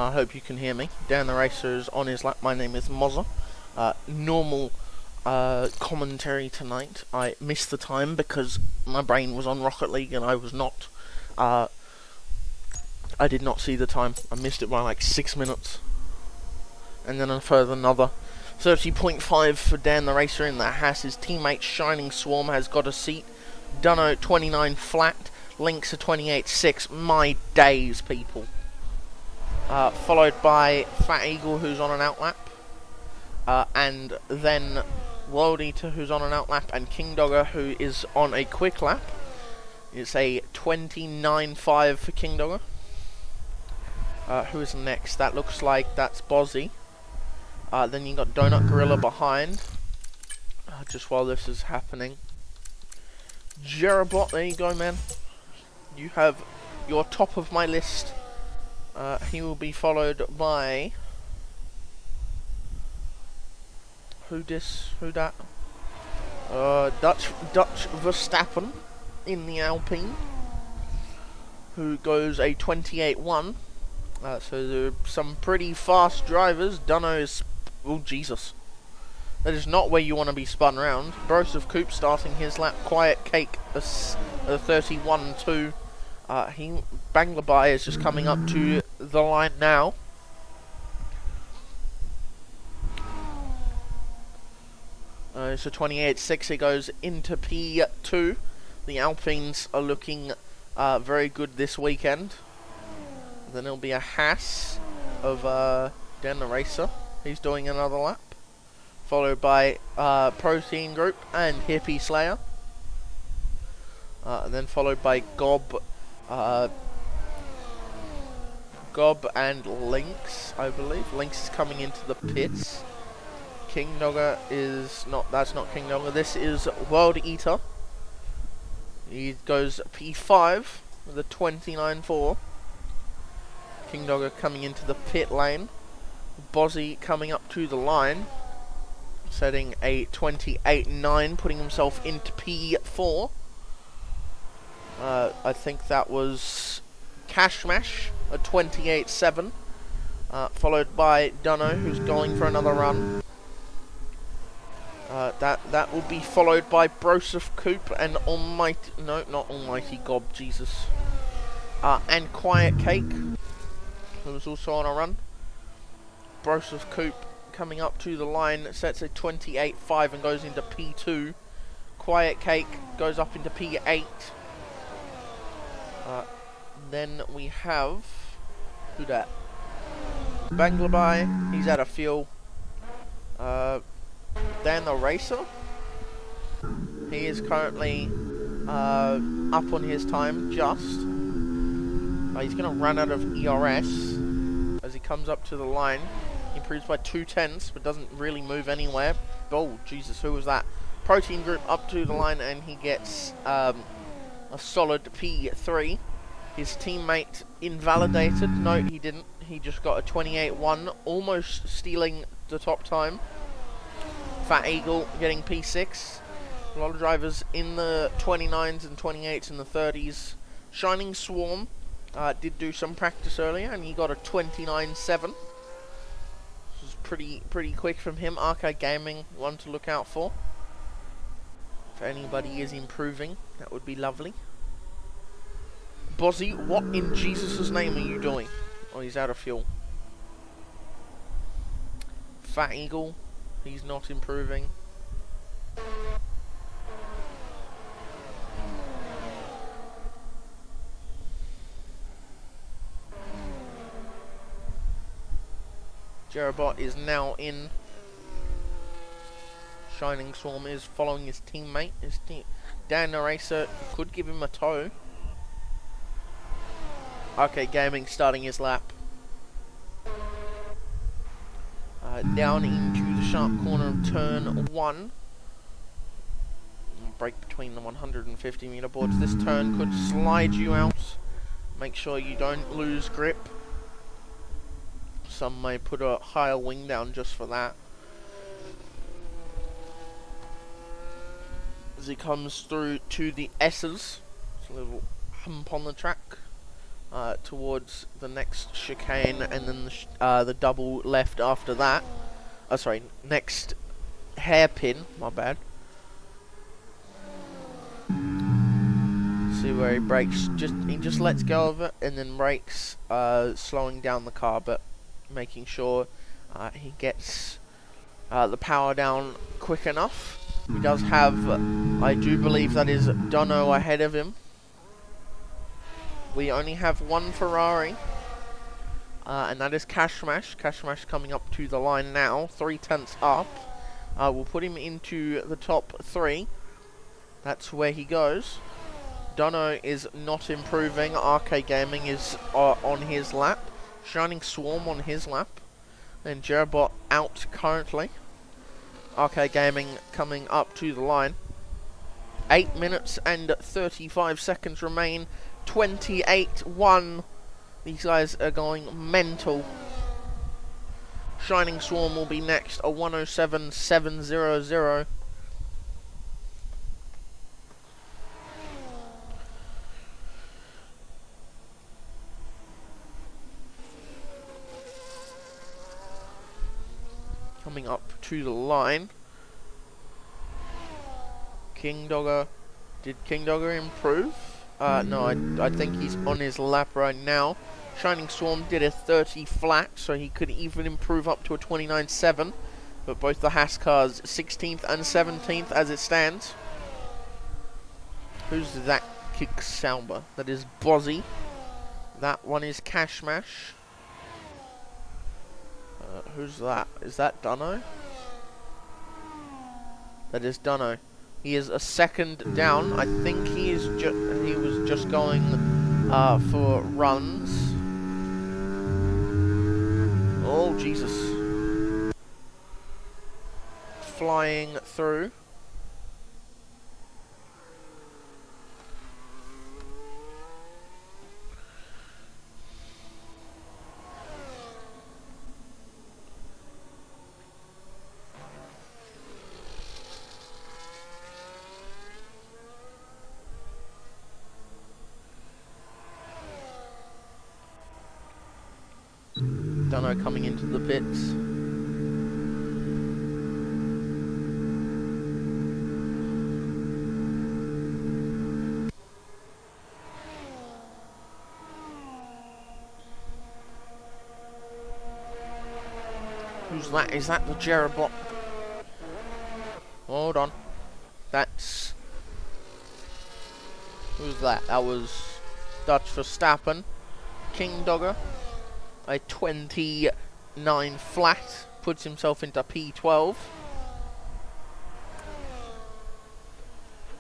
I hope you can hear me. Dan the Racer is on his lap. My name is Mozza. Normal commentary tonight. I missed the time because my brain was on Rocket League and I was not. I did not see the time. I missed it by like 6 minutes. And then a further another 30.5 for Dan the Racer in the Haas. His teammate Shining Swarm has got a seat. Dunno 29 flat. Links a 28.6. My days, people. Followed by Fat Eagle, who's on an outlap. And then World Eater, who's on an outlap. And King Dogger, who is on a quick lap. It's a 29.5 for King Dogger. Who is next? That looks like that's Bozzy. Then you got Donut Gorilla behind. Just while this is happening. Jerabot, there you go, man. You have your top of my list. He will be followed by... Who that? Dutch Verstappen in the Alpine. Who goes a 28.1. So there are some pretty fast drivers. Dunno is... Oh, Jesus. That is not where you want to be spun around. Broseph Coop starting his lap. Quiet Cake, a 31.2. Banglabai is just coming up to the line now. So 28.6, he goes into P2. The Alpines are looking very good this weekend. Then it'll be a Haas of Dan the Racer. He's doing another lap. Followed by Protein Group and Hippie Slayer. And then followed by Gob and Lynx, I believe. Lynx is coming into the pits. King Dogger is not, that's not King Dogger. This is World Eater. He goes P5 with a 29.4. King Dogger coming into the pit lane. Bozzy coming up to the line. Setting a 28.9, putting himself into P4. I think that was Cashmash, a 28.7. Followed by Dunno, who's going for another run. That will be followed by Broseph Coop and Almighty... No, not Almighty Gob, Jesus. And Quiet Cake, who's also on a run. Broseph Coop coming up to the line, sets a 28.5 and goes into P2. Quiet Cake goes up into P8. Then we have... Who that? Banglabai, he's out of fuel. Dan the Racer, he is currently up on his time, just. He's going to run out of ERS as he comes up to the line. He improves by 2/10, but doesn't really move anywhere. Oh, Jesus, who was that? Protein Group up to the line, and he gets a solid P3. His teammate invalidated. No, he didn't. He just got a 28.1, almost stealing the top time. Fat Eagle getting P6. A lot of drivers in the 29s and 28s and the 30s. Shining Swarm did do some practice earlier, and he got a 29.7. This was pretty quick from him. Arcade Gaming, one to look out for. If anybody is improving, that would be lovely. Bozzy, what in Jesus' name are you doing? Oh, he's out of fuel. Fat Eagle, he's not improving. Jerabot is now in. Shining Swarm is following his teammate. Dan the Racer could give him a tow. Arcade Gaming starting his lap. Down into the sharp corner of turn 1. Break between the 150 meter boards. This turn could slide you out. Make sure you don't lose grip. Some may put a higher wing down just for that. As he comes through to the S's. It's a little hump on the track. towards the next chicane, and then the double left after that. Sorry, next hairpin. My bad. See where he brakes. He just lets go of it and then brakes, slowing down the car, but making sure he gets the power down quick enough. He does have, I do believe that is Dono ahead of him. We only have one Ferrari, and that is Cashmash. Cashmash coming up to the line now, 3/10 up. We'll put him into the top 3. That's where he goes. Dono is not improving. RK Gaming is on his lap. Shining Swarm on his lap. And Jerabot out currently. RK Gaming coming up to the line. 8 minutes and 35 seconds remain. 28-1. These guys are going mental. Shining Swarm will be next. A 107.700. Coming up to the line. King Dogger. Did King Dogger improve? No, I think he's on his lap right now. Shining Swarm did a 30 flat, so he could even improve up to a 29.7. But both the Haas cars 16th and 17th as it stands. Who's that kick Sauber? That is Bozzy. That one is Cashmash. Who's that? Is that Dunno? That is Dunno. He is a second down. I think he was just going for runs. Oh Jesus! Flying through. Dunno coming into the pits. Who's that? Is that the Jerabot? Hold on. That's... Who's that? That was Dutch Verstappen. King Dogger. A 29 flat. Puts himself into P12.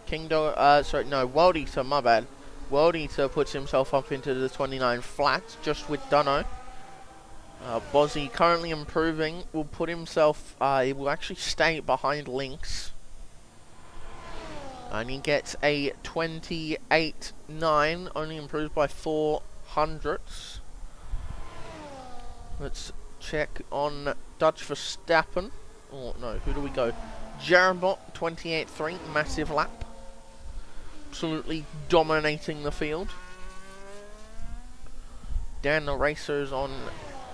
King Dogger... sorry, no, World Eater, my bad. World Eater puts himself up into the 29 flat, just with Dunno. Bozzy currently improving, will put himself, he will actually stay behind Lynx. And he gets a 28.9, only improves by 4 hundredths. Let's check on Dutch Verstappen. Oh no, who do we go? Jerabot, 28.3, massive lap. Absolutely dominating the field. Dan the Racer's on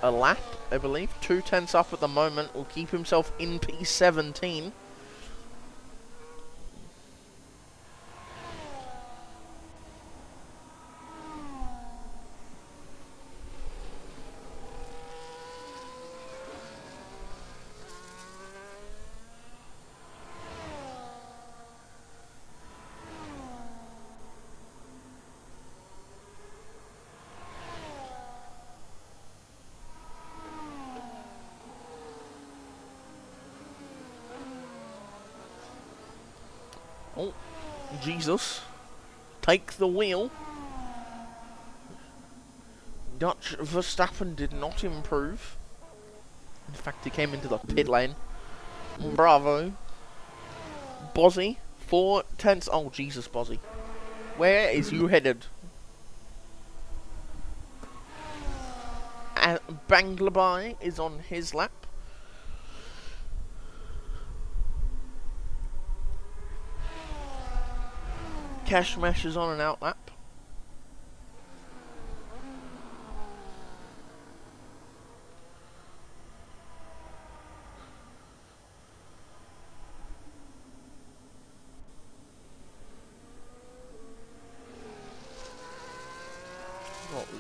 a lap, I believe. 2/10 up at the moment. Will keep himself in P17. Oh, Jesus. Take the wheel. Dutch Verstappen did not improve. In fact, he came into the pit lane. Bravo. Bozzy, 4/10. Oh, Jesus, Bozzy. Where is you headed? Banglabai is on his lap. Cashmash is on an outlap.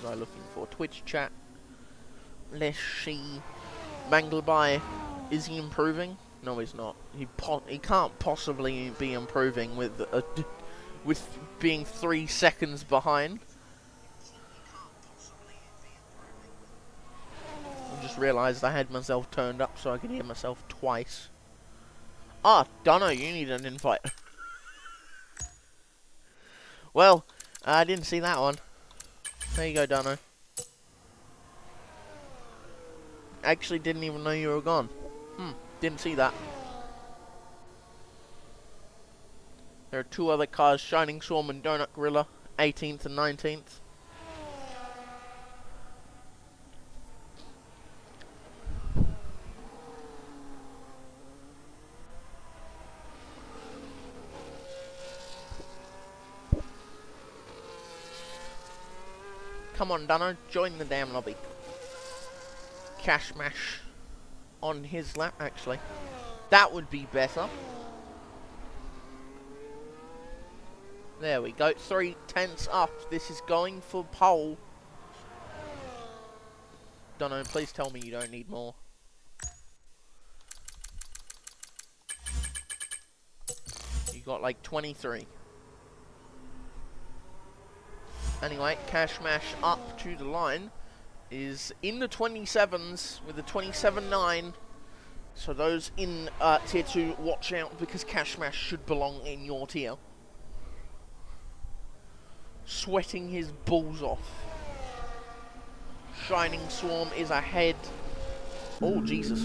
was I looking for? Twitch chat. Let's see. Mangleby, is he improving? No, he's not. He can't possibly be improving with being 3 seconds behind. I just realised I had myself turned up so I could hear myself twice. Ah, Dunno, you need an invite. Well, I didn't see that one. There you go, Dunno. Actually didn't even know you were gone. Didn't see that. There are 2 other cars, Shining Swarm and Donut Gorilla, 18th and 19th. Come on, Dunno, join the damn lobby. Cash Mash on his lap, actually. That would be better. There we go, 3 tenths up. This is going for pole. Dunno, please tell me you don't need more. You got like 23. Anyway, Cash Mash up to the line is in the 27s with a 27.9. So those in tier 2, watch out because Cash Mash should belong in your tier. Sweating his balls off. Shining Swarm is ahead. Oh, Jesus.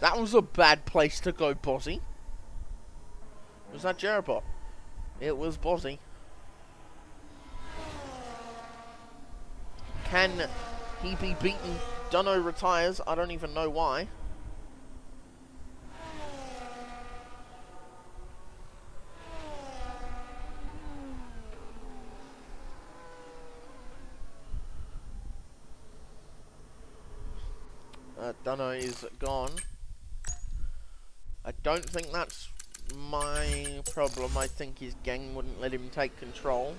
That was a bad place to go, Bozzy. Was that Jerabot? It was Bozzy. Can he be beaten? Dunno retires. I don't even know why. Dunno is gone. I don't think that's my problem. I think his gang wouldn't let him take control.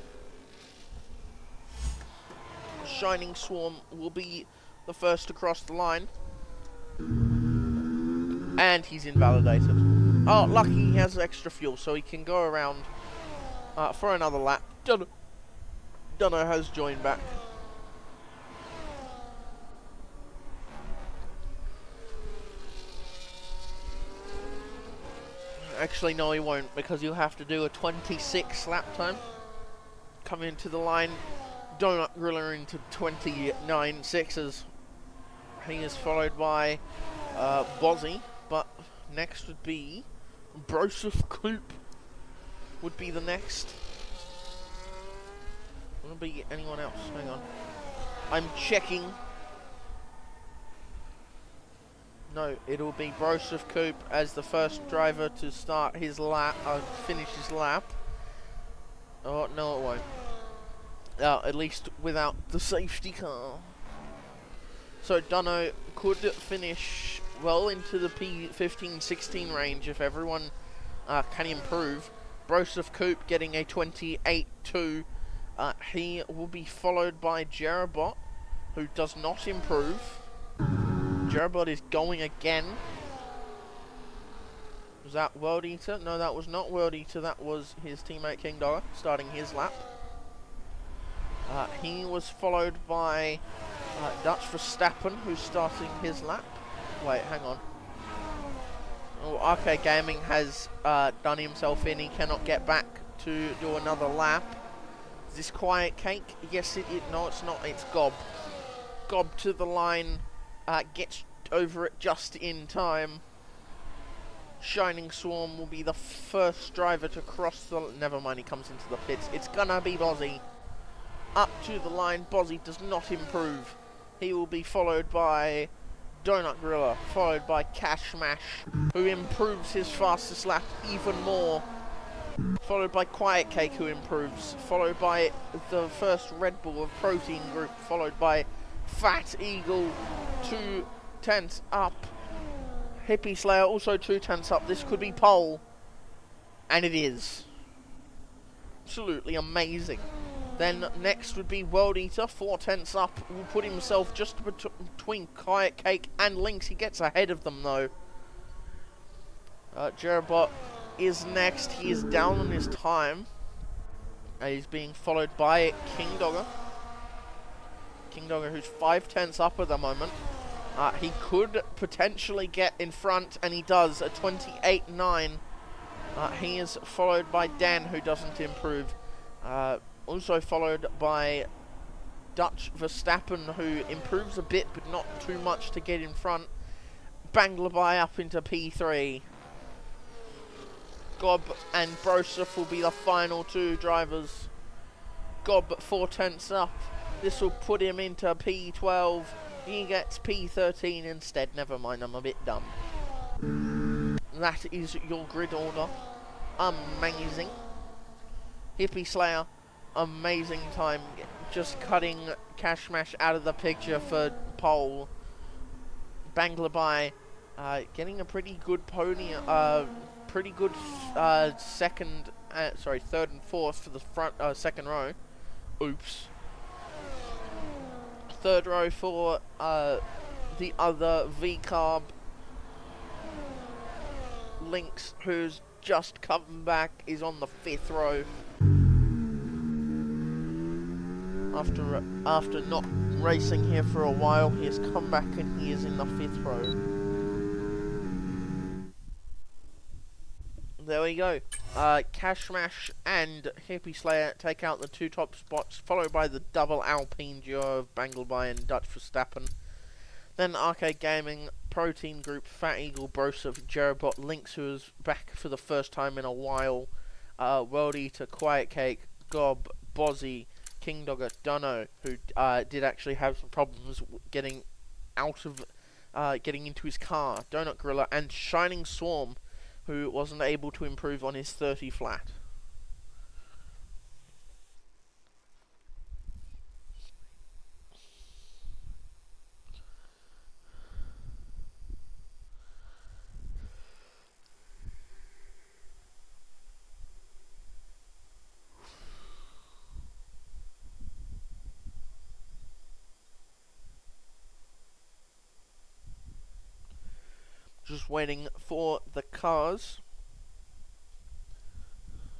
Shining Swarm will be the first to cross the line. And he's invalidated. Oh, lucky he has extra fuel, so he can go around for another lap. Dunno has joined back. Actually, no, he won't, because you'll have to do a 26 lap time. Come into the line. Donut Gorilla into 29 sixes. He is followed by Bozzy, but next would be Broseph Coop. Would be the next. Wouldn't be anyone else. Hang on. I'm checking. No, it'll be Broseph Coop as the first driver to start his lap, finish his lap. Oh, no it won't. At least without the safety car. So Dunno could finish well into the P15-16 range if everyone can improve. Broseph Coop getting a 28.2. He will be followed by Jerabot, who does not improve. Jerabot is going again. Was that World Eater? No, that was not World Eater. That was his teammate King Dollar starting his lap. He was followed by Dutch Verstappen, who's starting his lap. Wait, hang on. Oh, Arcade Gaming has done himself in. He cannot get back to do another lap. Is this Quiet Cake? Yes, no, it's not. It's Gob. Gob to the line. Gets over it just in time. Shining Swarm will be the first driver to cross the... Never mind, he comes into the pits. It's gonna be Bozzy. Up to the line, Bozzy does not improve. He will be followed by Donut Gorilla, followed by Cash Mash, who improves his fastest lap even more. Followed by Quiet Cake, who improves. Followed by the first Red Bull of Protein Group, followed by Fat Eagle, 2 tenths up. Hippie Slayer also 2 tenths up. This could be pole. And it is. Absolutely amazing. Then next would be World Eater, 4 tenths up, will put himself just between Quiet Cake and Lynx. He gets ahead of them though. Jerabot is next. He is down on his time. He's being followed by King Dogger. King Dogger, who's 5 tenths up at the moment. He could potentially get in front, and he does, a 28.9. He is followed by Dan, who doesn't improve. Also followed by Dutch Verstappen, who improves a bit, but not too much to get in front. Banglabai up into P3. Gob and Broseph will be the final 2 drivers. Gob 4 tenths up. This will put him into P12. He gets P13 instead. Never mind, I'm a bit dumb. That is your grid order. Amazing. Hippie Slayer, amazing time. Just cutting Cashmash out of the picture for pole. Banglabai getting a pretty good pony. Pretty good third and fourth for the front second row. Oops. Third row for the other V-Carb. Lynx, who's just come back, is on the 5th row. After not racing here for a while, he has come back and he is in the 5th row. There we go. Cashmash and Hippie Slayer take out the 2 top spots, followed by the double Alpine duo of Banglabai and Dutch Verstappen. Then Arcade Gaming, Protein Group, Fat Eagle, Broseph, Jerabot, Lynx, who is back for the first time in a while, World Eater, Quiet Cake, Gob, Bozzy, King Dogger, Dunno, who did actually have some problems getting into his car, Donut Gorilla, and Shining Swarm, who wasn't able to improve on his 30 flat. Just waiting for the cars.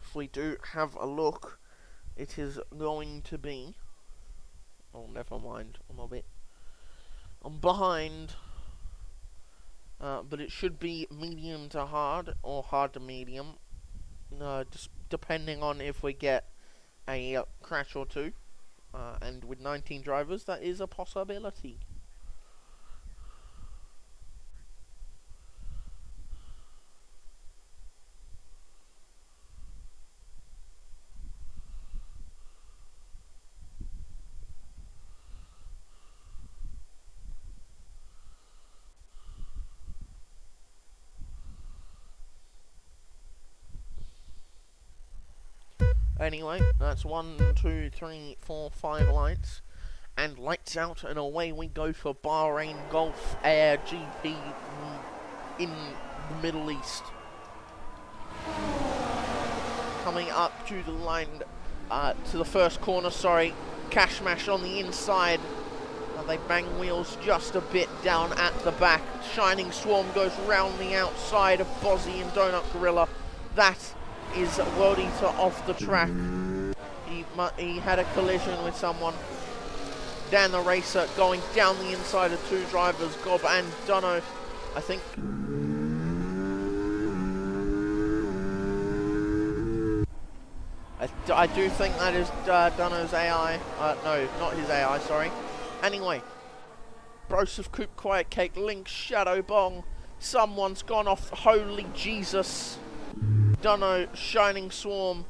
If we do have a look, it is going to be... Oh, never mind. I'm behind. But it should be medium to hard, or hard to medium. Just depending on if we get a crash or two. And with 19 drivers, that is a possibility. Anyway, that's 1, 2, 3, 4, 5 lights. And lights out, and away we go for Bahrain Gulf Air GP in the Middle East. Coming up to the line, to the first corner, Cashmash on the inside. They bang wheels just a bit down at the back. Shining Swarm goes round the outside of Bozzy and Donut Gorilla. That is World Eater off the track. He had a collision with someone. Dan the Racer going down the inside of 2 drivers, Gob and Dunno. I think... I do think that is Dunno's AI. No, not his AI, sorry. Anyway, Broseph, Coop, Quiet Cake, Lynx, Shadow Bong. Someone's gone off. Holy Jesus. Dunno, Shining Swarm,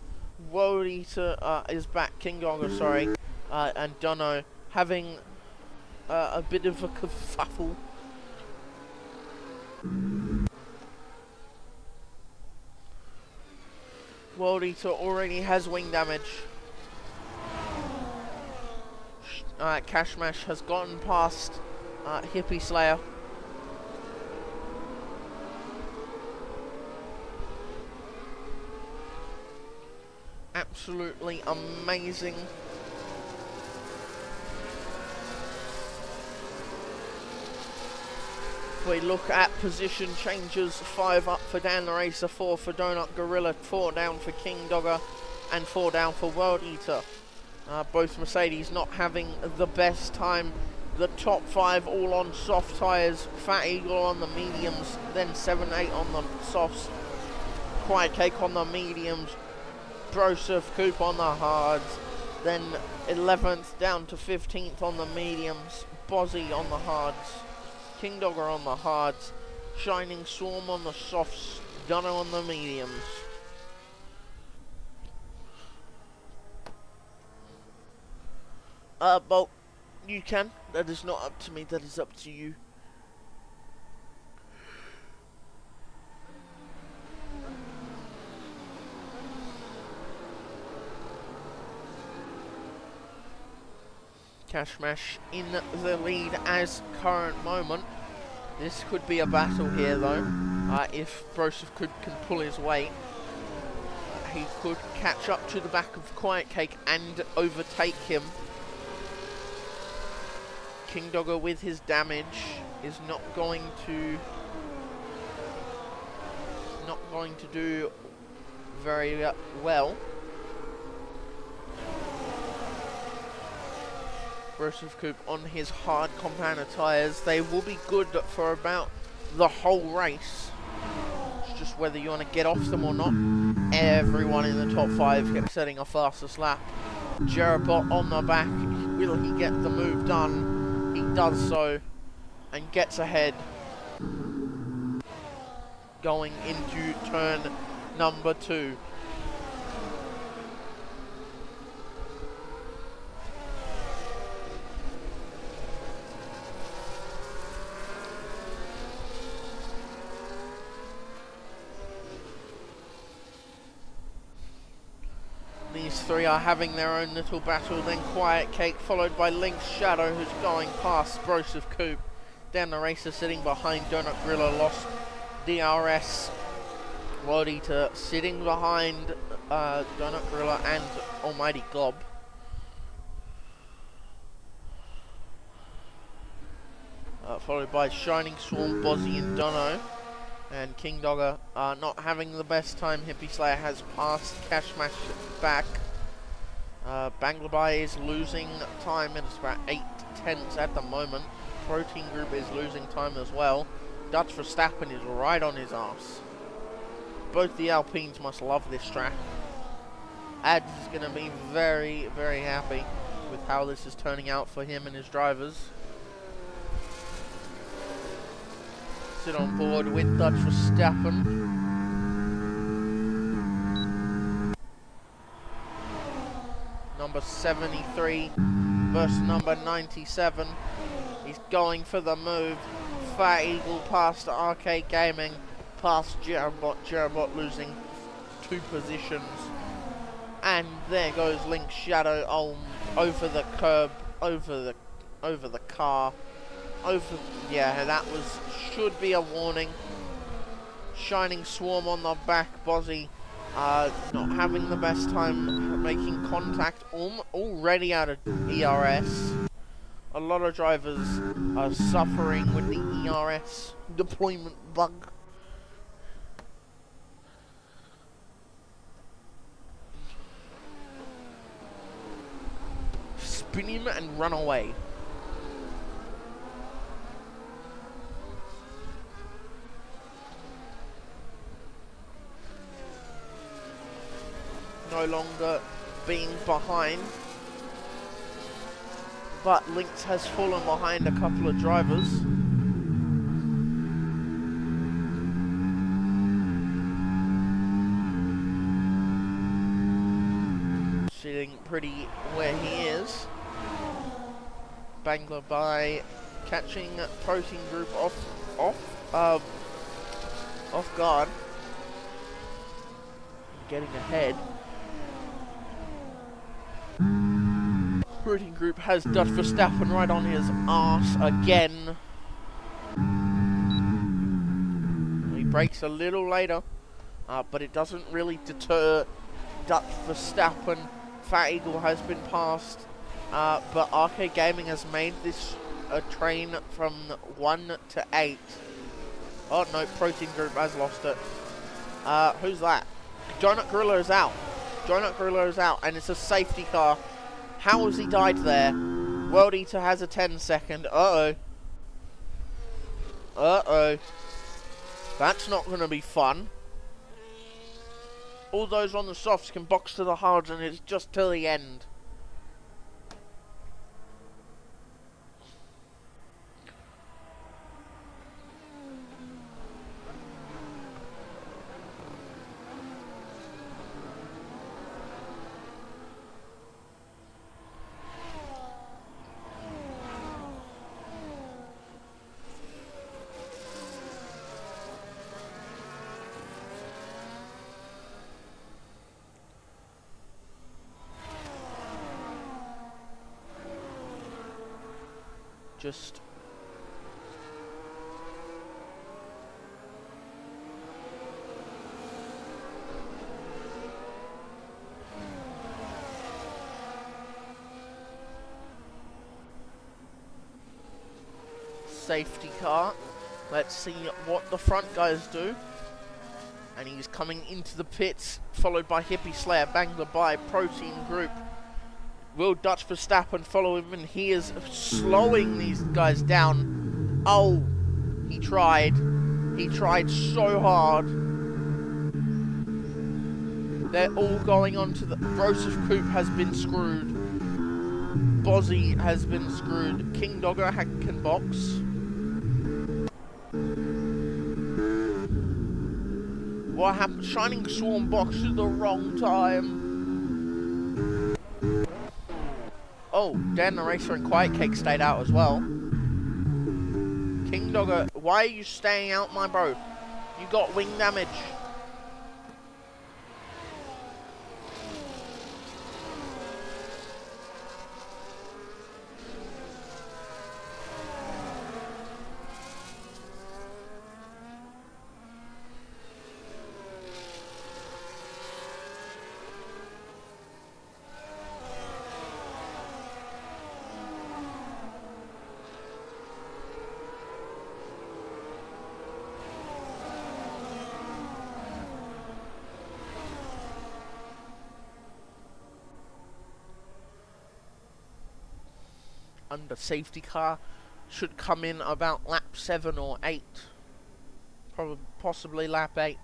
World Eater is back, King Dogger, and Dunno having a bit of a kerfuffle. World Eater already has wing damage. Cashmash has gotten past Hippie Slayer. Absolutely amazing If we look at position changes, 5 up for Dan the Racer, 4 for Donut Gorilla, 4 down for King Dogger, and 4 down for World Eater. Both Mercedes not having the best time. The top 5 all on soft tyres, Fat Eagle on the mediums, then 7-8 on the softs, Quiet Cake on the mediums, Broseph Coupe on the hards, then 11th down to 15th on the mediums, Bozzy on the hards, King Dogger on the hards, Shining Swarm on the softs, Gunner on the mediums. Well, you can. That is not up to me, that is up to you. Cashmash in the lead as current moment. This could be a battle here though. If Broseph can pull his weight. He could catch up to the back of Quiet Cake and overtake him. King Dogger with his damage is not going to do very well. Broseph Coupe on his hard compounder tyres. They will be good for about the whole race. It's just whether you want to get off them or not. Everyone in the top 5 kept setting a fastest lap. Jerabot on the back. Will he get the move done? He does so and gets ahead. Going into turn number 2. These 3 are having their own little battle, then Quiet Cake, followed by Link's Shadow, who's going past Broseph Coupe. Dan the Racer sitting behind Donut Gorilla, lost DRS. World Eater sitting behind Donut Gorilla and Almighty Glob. Followed by Shining Swarm, Bozzy and Dono. And King Dogger not having the best time. Hippie Slayer has passed Cashmash back. Banglabai is losing time. It's about 8/10 at the moment. Protein Group is losing time as well. Dutch Verstappen is right on his ass. Both the Alpines must love this track. Ads is going to be very, very happy with how this is turning out for him and his drivers. Sit on board with Dutch Verstappen. Number 73 versus number 97. He's going for the move. Fat Eagle past Arcade Gaming, past Jerabot. Jerabot losing 2 positions. And there goes Link's Shadow over the curb, over the car. Yeah, that should be a warning. Shining Swarm on the back. Bozzy not having the best time making contact. Already out of ERS. A lot of drivers are suffering with the ERS deployment bug. Spin him and run away. No longer being behind, but Lynx has fallen behind a couple of drivers. Sitting pretty where he is. Bangla by catching Protein Group off guard, getting ahead. Protein Group has Dutch Verstappen right on his arse again. He brakes a little later, but it doesn't really deter Dutch Verstappen. Fat Eagle has been passed, but Arcade Gaming has made this a train from 1 to 8. Oh no, Protein Group has lost it. Who's that? Donut Gorilla is out. Donut Gorilla is out, and it's a safety car. How has he died there? World Eater has a 10-second. Uh-oh. Uh-oh. That's not going to be fun. All those on the softs can box to the hards, and it's just till the end. Just safety car. Let's see what the front guys do. And he's coming into the pits, followed by Hippie Slayer, Bangler by Protein Group. Will Dutch Verstappen follow him, and he is slowing these guys down. Oh, he tried. He tried so hard. They're all going on to the... Broseph Coupe has been screwed. Bozzy has been screwed. King Dogger can box. What happened? Shining Swarm boxed at the wrong time. Oh, Dan the Racer and Quiet Cake stayed out as well. King Dogger, why are you staying out, my bro? You got wing damage. Under safety car should come in about lap 7 or 8. Probably, possibly lap 8.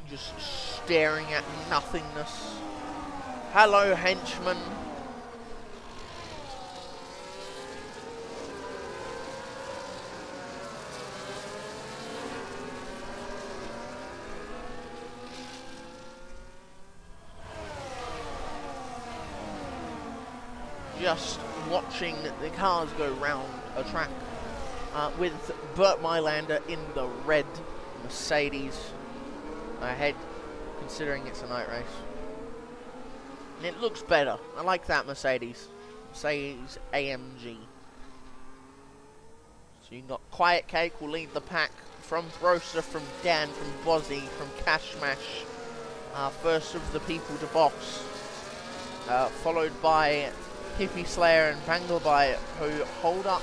Just staring at nothingness. Hello, henchman. Just watching the cars go round a track with Burt Mylander in the red Mercedes ahead, considering it's a night race. And it looks better. I like that Mercedes AMG. So you've got Quiet Cake will lead the pack from Broster, from Dan, from Bozzy, from Cashmash. First of the people to box. Followed by Hippie Slayer and Bangleby, who hold up.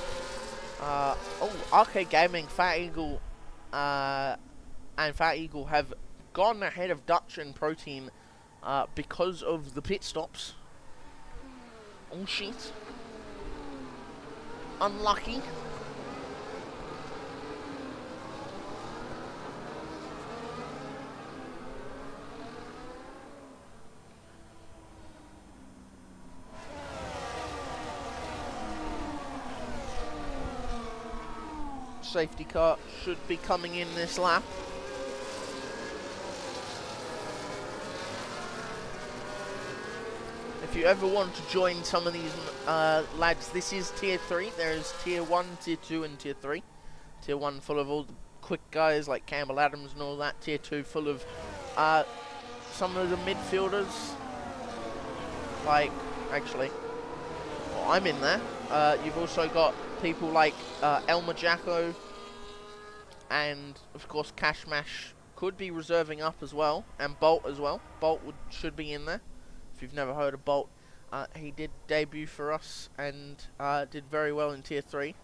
Arcade Gaming, Fat Eagle, and Fat Eagle have gone ahead of Dutch and Protein because of the pit stops. Oh shit. Unlucky. Safety car should be coming in this lap. If you ever want to join some of these lads, this is tier 3. There's tier 1, tier 2 and tier 3. Tier 1 full of all the quick guys like Campbell Adams and all that. Tier 2 full of some of the midfielders. Like, actually, well, I'm in there. You've also got people like Elmer Jacko, and of course Cashmash could be reserving up as well, and Bolt as well. Bolt should be in there if you've never heard of Bolt. He did debut for us and did very well in Tier 3.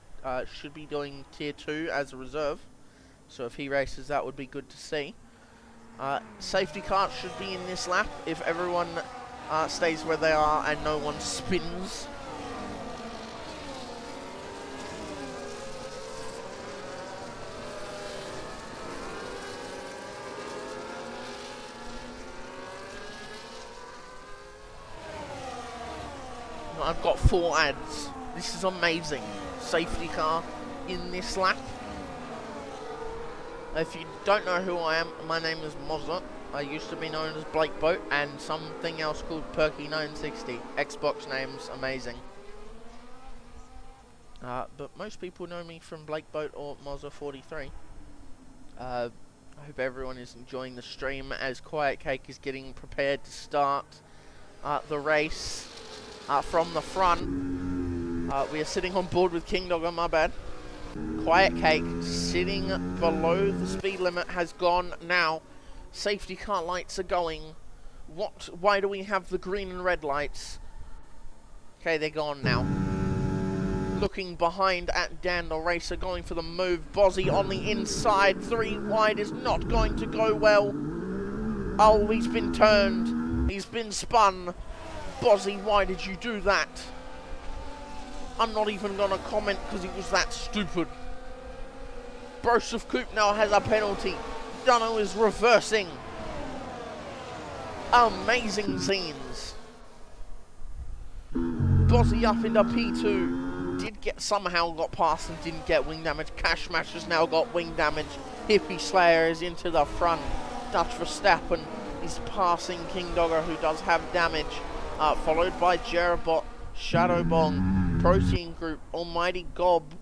Should be doing Tier 2 as a reserve. So if he races, that would be good to see. Safety car should be in this lap if everyone stays where they are and no one spins. I've got 4 ads. This is amazing. Safety car in this lap. If you don't know who I am, my name is Mozza. I used to be known as Blake Boat and something else called Perky960. Xbox names, amazing. But most people know me from Blake Boat or Mozza43. I hope everyone is enjoying the stream as Quiet Cake is getting prepared to start the race. From the front, we are sitting on board with King Dogger, my bad. Quiet Cake sitting below the speed limit has gone now. Safety car lights are going. What? Why do we have the green and red lights? Okay, they're gone now. Looking behind at Dan the Racer, going for the move. Bozzy on the inside, 3 wide is not going to go well. Oh, he's been turned. He's been spun. Bozzy, why did you do that? I'm not even going to comment because it was that stupid. Broseph Coop now has a penalty. Dunno is reversing. Amazing scenes. Bozzy up into P2. Somehow got past and didn't get wing damage. Cash Mash has now got wing damage. Hippie Slayer is into the front. Dutch Verstappen is passing King Dogger, who does have damage. Followed by Jerabot, Shadowbong, Protein Group, Almighty Gob,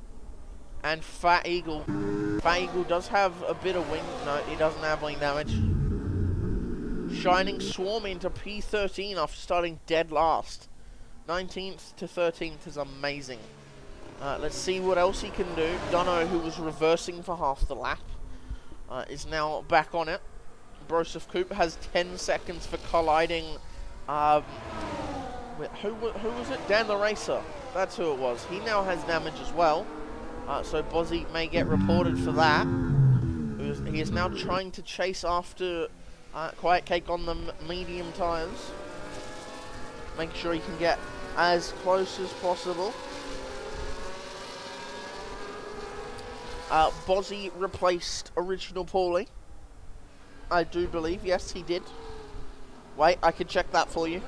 and Fat Eagle. Fat Eagle does have a bit of wing. No, he doesn't have wing damage. Shining Swarm into P13 after starting dead last. 19th to 13th is amazing. Let's see what else he can do. Dunno, who was reversing for half the lap, is now back on it. Broseph Coop has 10 seconds for colliding. Who was it? Dan the Racer. That's who it was. He now has damage as well. So Bozzy may get reported for that. He is now trying to chase after Quiet Cake on the medium tyres. Make sure he can get as close as possible. Bozzy replaced original Paulie. I do believe. Yes, he did. Wait, I can check that for you.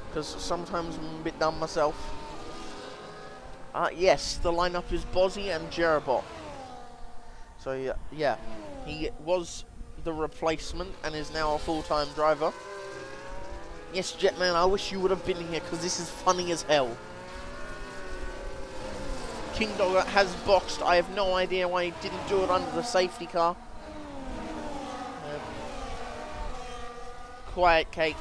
Because sometimes I'm a bit dumb myself. Yes, the lineup is Bozzy and Jerabot. So, yeah. He was the replacement and is now a full-time driver. Yes, Jetman, I wish you would have been here because this is funny as hell. King Dogger has boxed. I have no idea why he didn't do it under the safety car. Quiet Cake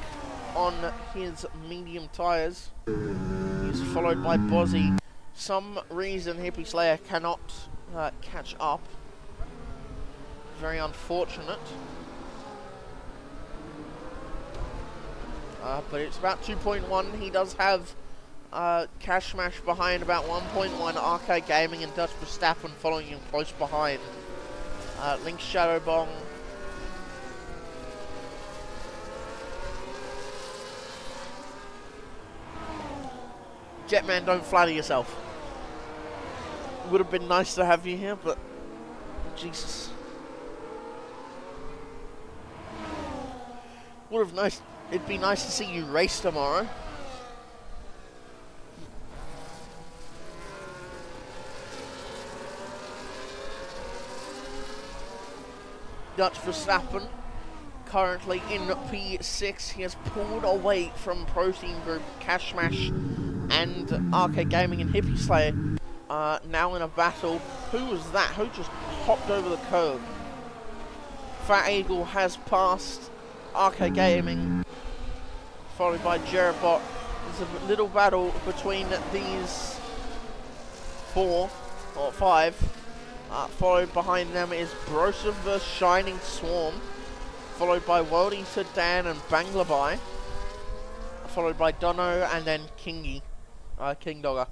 on his medium tyres. He's followed by Bozzy. Some reason Hippie Slayer cannot catch up. Very unfortunate. But it's about 2.1. He does have Cash Mash behind about 1.1. Arcade Gaming and Dutch Verstappen following him close behind. Link Shadowbong. Jetman, don't flatter yourself. It would have been nice to have you here, but Jesus. It'd be nice to see you race tomorrow. Dutch Verstappen currently in P6. He has pulled away from Protein Group, Cash Mash, and Arcade Gaming and Hippie Slayer. Now in a battle. Who was that? Who just hopped over the curb? Fat Eagle has passed Arcade Gaming, followed by Jerabot. There's a little battle between these 4 or 5. Followed behind them is Broseph vs Shining Swarm, followed by World Eater Dan and Banglabai. followed by Dono, and then King Dogger.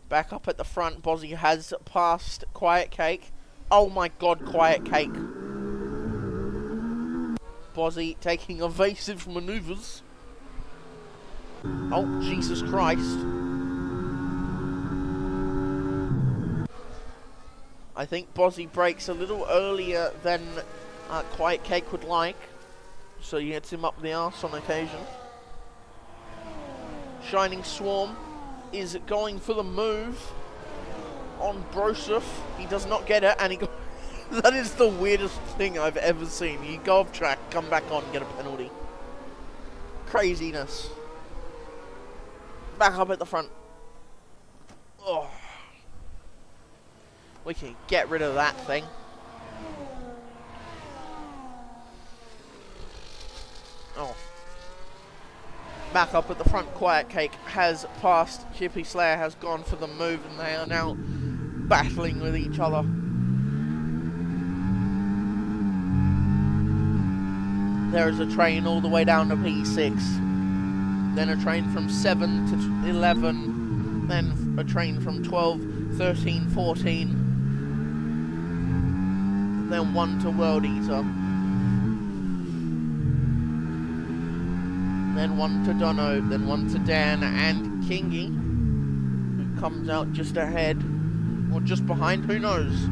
Back up at the front, Bozzy has passed Quiet Cake. Oh my god, Quiet Cake. Bozzy taking evasive maneuvers. Oh, Jesus Christ. I think Bozzy brakes a little earlier than Quiet Cake would like, so he hits him up the arse on occasion. Shining Swarm is going for the move on Broseph. He does not get it, and he that is the weirdest thing I've ever seen. You go off track, come back on, get a penalty. Craziness. Back up at the front. Oh. We can get rid of that thing. Oh. Back up at the front, Quiet Cake has passed. Hippie Slayer has gone for the move, and they are now battling with each other. There is a train all the way down to P6. Then a train from 7 to 11. Then a train from 12, 13, 14. Then one to World Eater. Then one to Dono, then one to Dan and Kingy, who comes out just ahead, or just behind, who knows.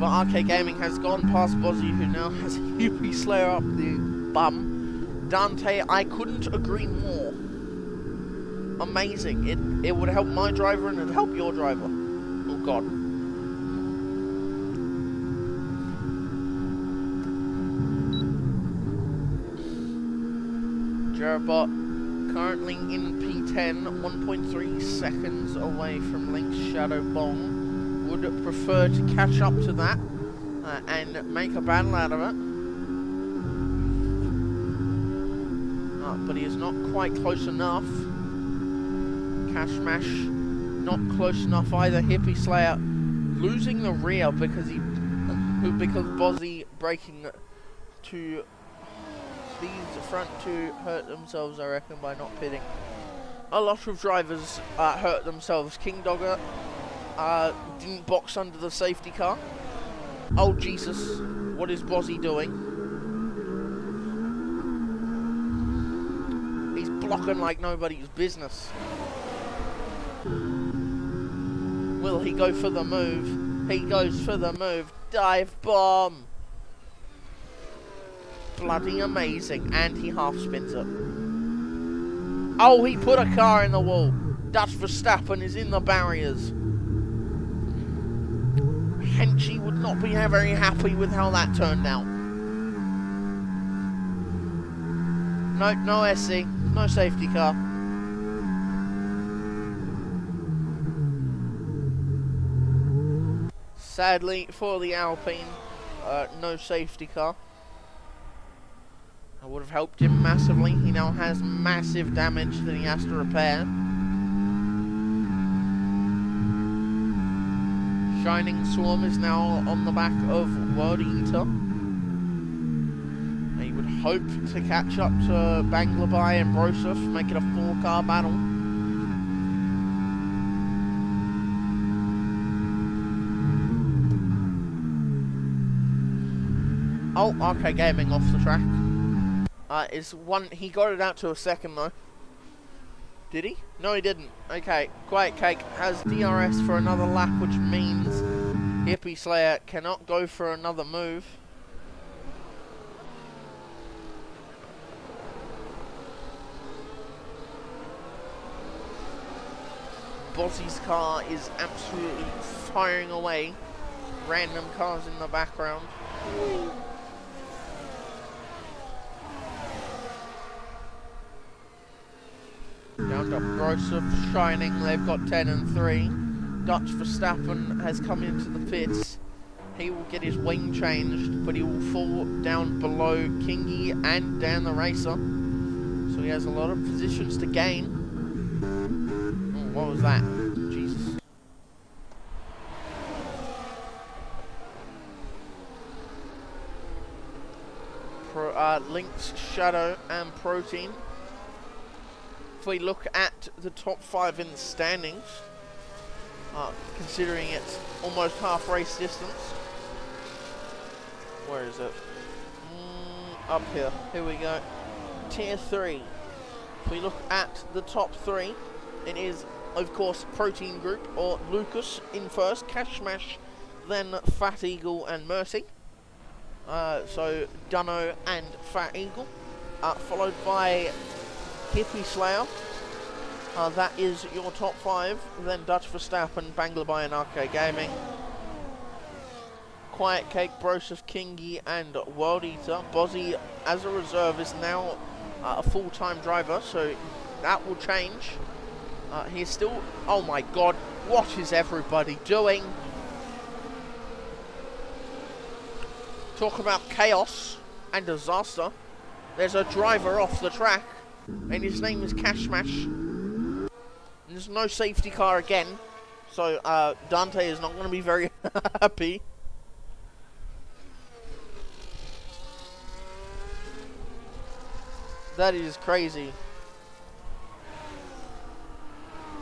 But RK Gaming has gone past Bozzy, who now has Hippie Slayer up the bum. Dante, I couldn't agree more. Amazing. It would help my driver and it would help your driver. Oh god. Jerabot currently in P10, 1.3 seconds away from Link's Shadow Bong. Would prefer to catch up to that and make a battle out of it. But he is not quite close enough. Cashmash not close enough either. Hippie Slayer losing the rear because Bozzy braking to these front two hurt themselves, I reckon, by not pitting. A lot of drivers hurt themselves. King Dogger didn't box under the safety car. Oh Jesus, what is Bozzy doing? He's blocking like nobody's business. Will he go for the move? He goes for the move. Dive bomb! Bloody amazing. And he half spins it. Oh, he put a car in the wall. Dutch Verstappen is in the barriers. Henchy would not be very happy with how that turned out. No SC. No safety car. Sadly for the Alpine, no safety car. I would have helped him massively. He now has massive damage that he has to repair. Shining Swarm is now on the back of World Eater. He would hope to catch up to Banglabai and Broseph, make it a 4-car battle. Oh, RK Gaming off the track. He got it out to a second though. Did he? No, he didn't. Okay, Quiet Cake has DRS for another lap, which means Hippie Slayer cannot go for another move. Bozzy's car is absolutely firing away. Random cars in the background. Down to Broseph, Shining, they've got 10 and 3. Dutch Verstappen has come into the pits. He will get his wing changed, but he will fall down below Kingy and Dan the Racer. So he has a lot of positions to gain. Oh, what was that? Jesus. Link's Shadow and Protein if we look at the top 5 in the standings, considering it's almost half race distance. Where is it? Up here. Here we go. Tier 3. If we look at the top 3, it is, of course, Protein Group, or Lucas in first, Cash Smash, then Fat Eagle and Mercy. So, Dunno and Fat Eagle. Followed by Hippie Slayer. That is your top 5. Then Dutch Verstappen, Banglabai and Arcade Gaming. Quiet Cake, Broseph, Kingy and World Eater. Bozzy, as a reserve, is now a full-time driver, so that will change. He's still... Oh my god, what is everybody doing? Talk about chaos and disaster. There's a driver off the track, and his name is Cash Smash. There's no safety car again, so Dante is not going to be very happy. That is crazy.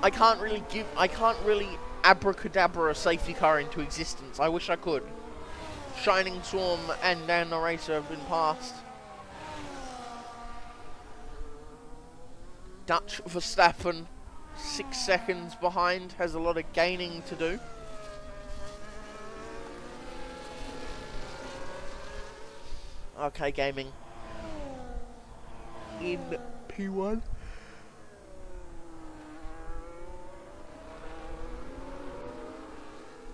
I can't really abracadabra a safety car into existence. I wish I could. Shining Swarm and Dan the Racer have been passed. Dutch Verstappen, 6 seconds behind, has a lot of gaining to do. Okay, Gaming in P1.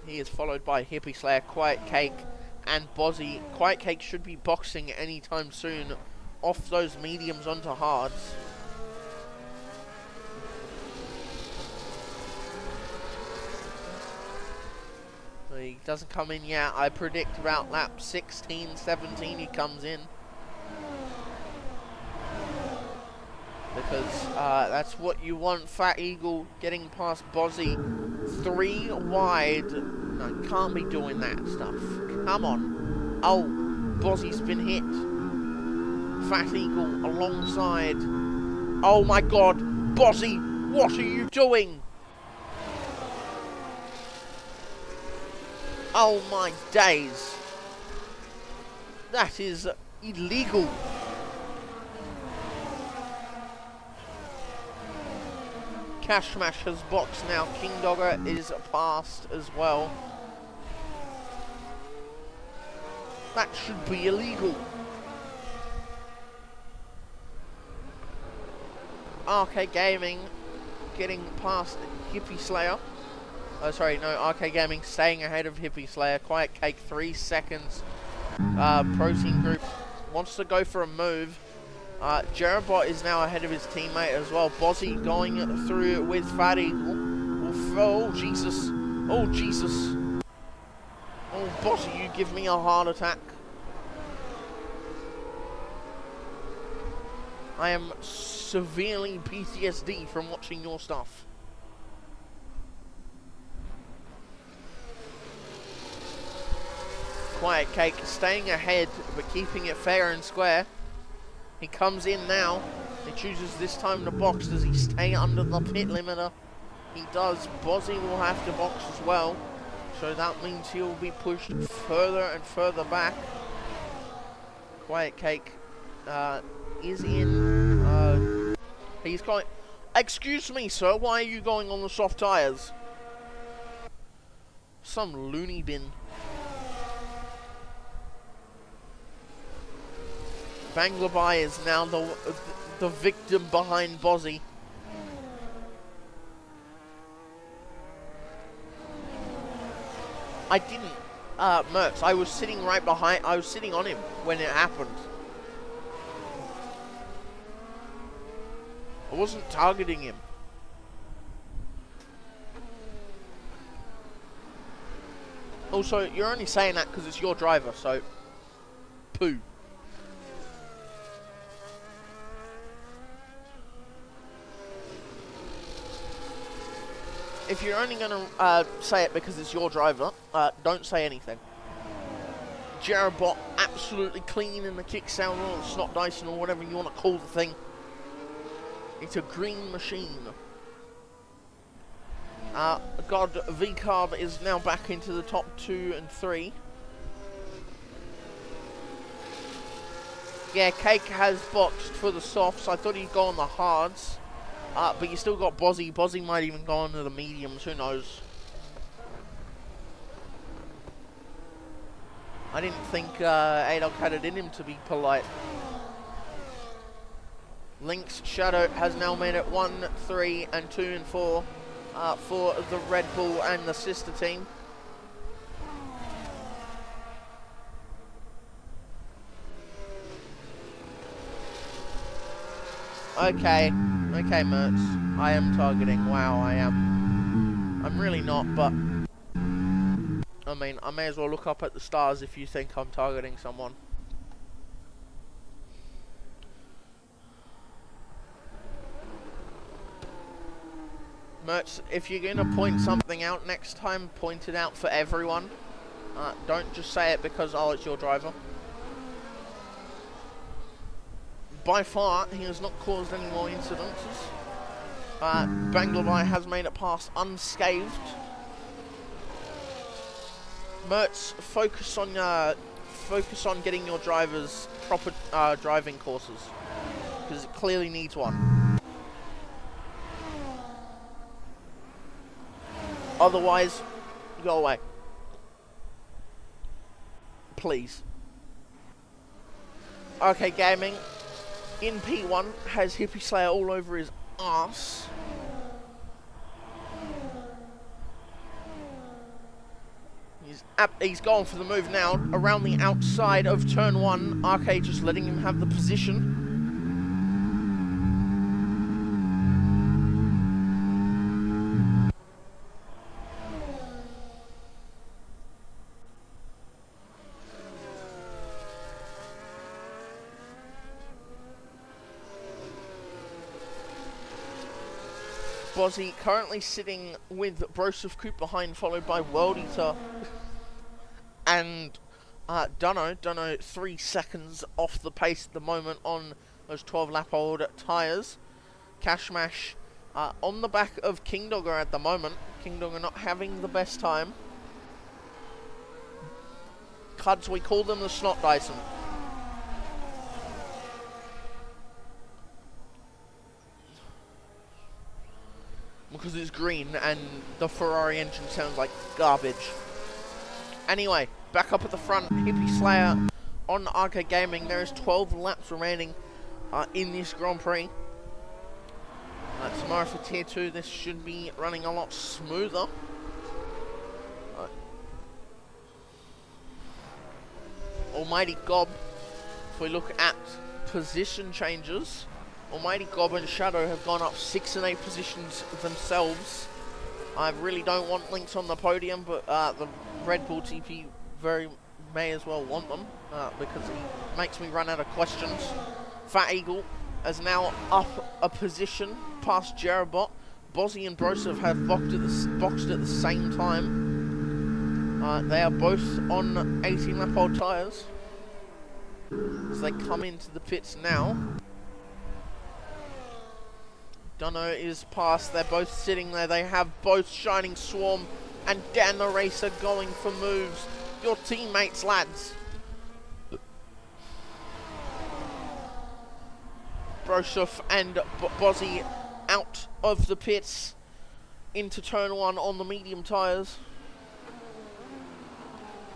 He is followed by Hippie Slayer, Quiet Cake and Bozzy. Quiet Cake should be boxing anytime soon off those mediums onto hards. He doesn't come in yet. I predict about lap 16, 17 he comes in. Because that's what you want. Fat Eagle getting past Bozzy. 3 wide. No, can't be doing that stuff. Come on. Oh, Bozzy's been hit. Fat Eagle alongside. Oh my god. Bozzy, what are you doing? Oh my days. That is illegal. Cash Smash has boxed now. King Dogger is passed as well. That should be illegal. Arcade Gaming getting past Hippie Slayer. Oh, sorry, no, Arcade Gaming staying ahead of Hippie Slayer. Quiet Cake, 3 seconds. Protein Group wants to go for a move. Jerabot is now ahead of his teammate as well. Bozzy going through with Fat Eagle. Oh, Jesus. Oh, Jesus. Oh, Bozzy, you give me a heart attack. I am severely PTSD from watching your stuff. Quiet Cake staying ahead, but keeping it fair and square. He comes in now. He chooses this time to box. Does he stay under the pit limiter? He does. Bozzy will have to box as well. So that means he'll be pushed further and further back. Quiet Cake is in. He's going... Excuse me, sir. Why are you going on the soft tyres? Some loony bin. Banglabai is now the victim behind Bozzy. I didn't, Mercs. I was sitting right behind. I was sitting on him when it happened. I wasn't targeting him. Also, you're only saying that because it's your driver, so poo. If you're only going to say it because it's your driver, don't say anything. Jerabot absolutely clean in the kick sound or the snot Dyson or whatever you want to call the thing. It's a green machine. God, V-Carb is now back into the top 2 and 3. Yeah, Cake has boxed for the softs. I thought he'd go on the hards. But you still got Bozzy. Bozzy might even go on to the mediums, who knows. I didn't think Adolf had it in him to be polite. Link's Shadow has now made it 1, 3, and 2 and 4 for the Red Bull and the sister team. Okay, Mertz. I am targeting. Wow, I am. I'm really not, but I mean, I may as well look up at the stars if you think I'm targeting someone. Mertz, if you're going to point something out next time, point it out for everyone. Don't just say it because, oh, it's your driver. By far, he has not caused any more incidences. Bangladesh has made it past unscathed. Mertz, focus on getting your drivers proper driving courses, because it clearly needs one. Otherwise, go away. Please. Okay, Gaming. In P1, has Hippie Slayer all over his arse. He's going for the move now, around the outside of turn 1. RK just letting him have the position. Bozzy currently sitting with Broseph Coop behind, followed by World Eater and Dunno 3 seconds off the pace at the moment on those 12-lap-old tyres. Cashmash on the back of King Dogger at the moment. King Dogger not having the best time. Cuds, we call them the Snot Dyson. Because it's green and the Ferrari engine sounds like garbage. Anyway, back up at the front, Hippie Slayer on Arcade Gaming. There is 12 laps remaining in this Grand Prix. Tomorrow for Tier 2, this should be running a lot smoother. Almighty Gob, if we look at position changes, Almighty Gob and Shadow have gone up 6 and 8 positions themselves. I really don't want Lynx on the podium, but the Red Bull TP may as well want them because he makes me run out of questions. Fat Eagle is now up a position past Jerabot. Bozzy and Broseph have boxed at the same time. They are both on 18-lap-old tyres as they come into the pits now. Dunno is past. They're both sitting there. They have both Shining Swarm and Dan the Racer going for moves. Your teammates, lads. Broseph and Bozzy out of the pits into turn 1 on the medium tyres.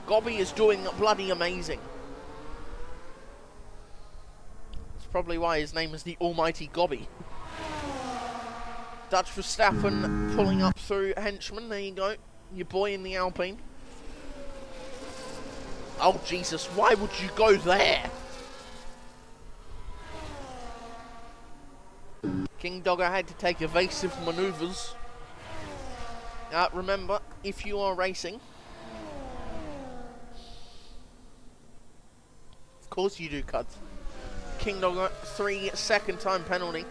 Gobby is doing bloody amazing. That's probably why his name is the Almighty Gobby. Dutch Verstappen pulling up through Henchman. There you go. Your boy in the Alpine. Oh, Jesus. Why would you go there? King Dogger had to take evasive maneuvers. Remember, if you are racing, of course you do, cuts. King Dogger, 3-second time penalty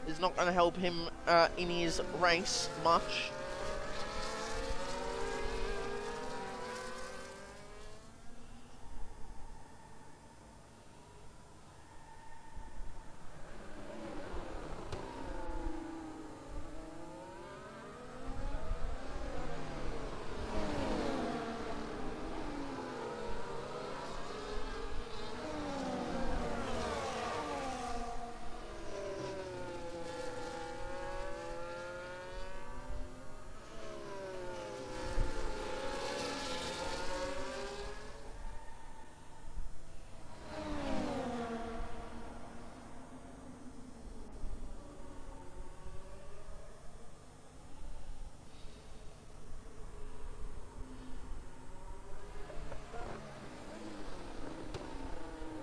is not going to help him in his race much.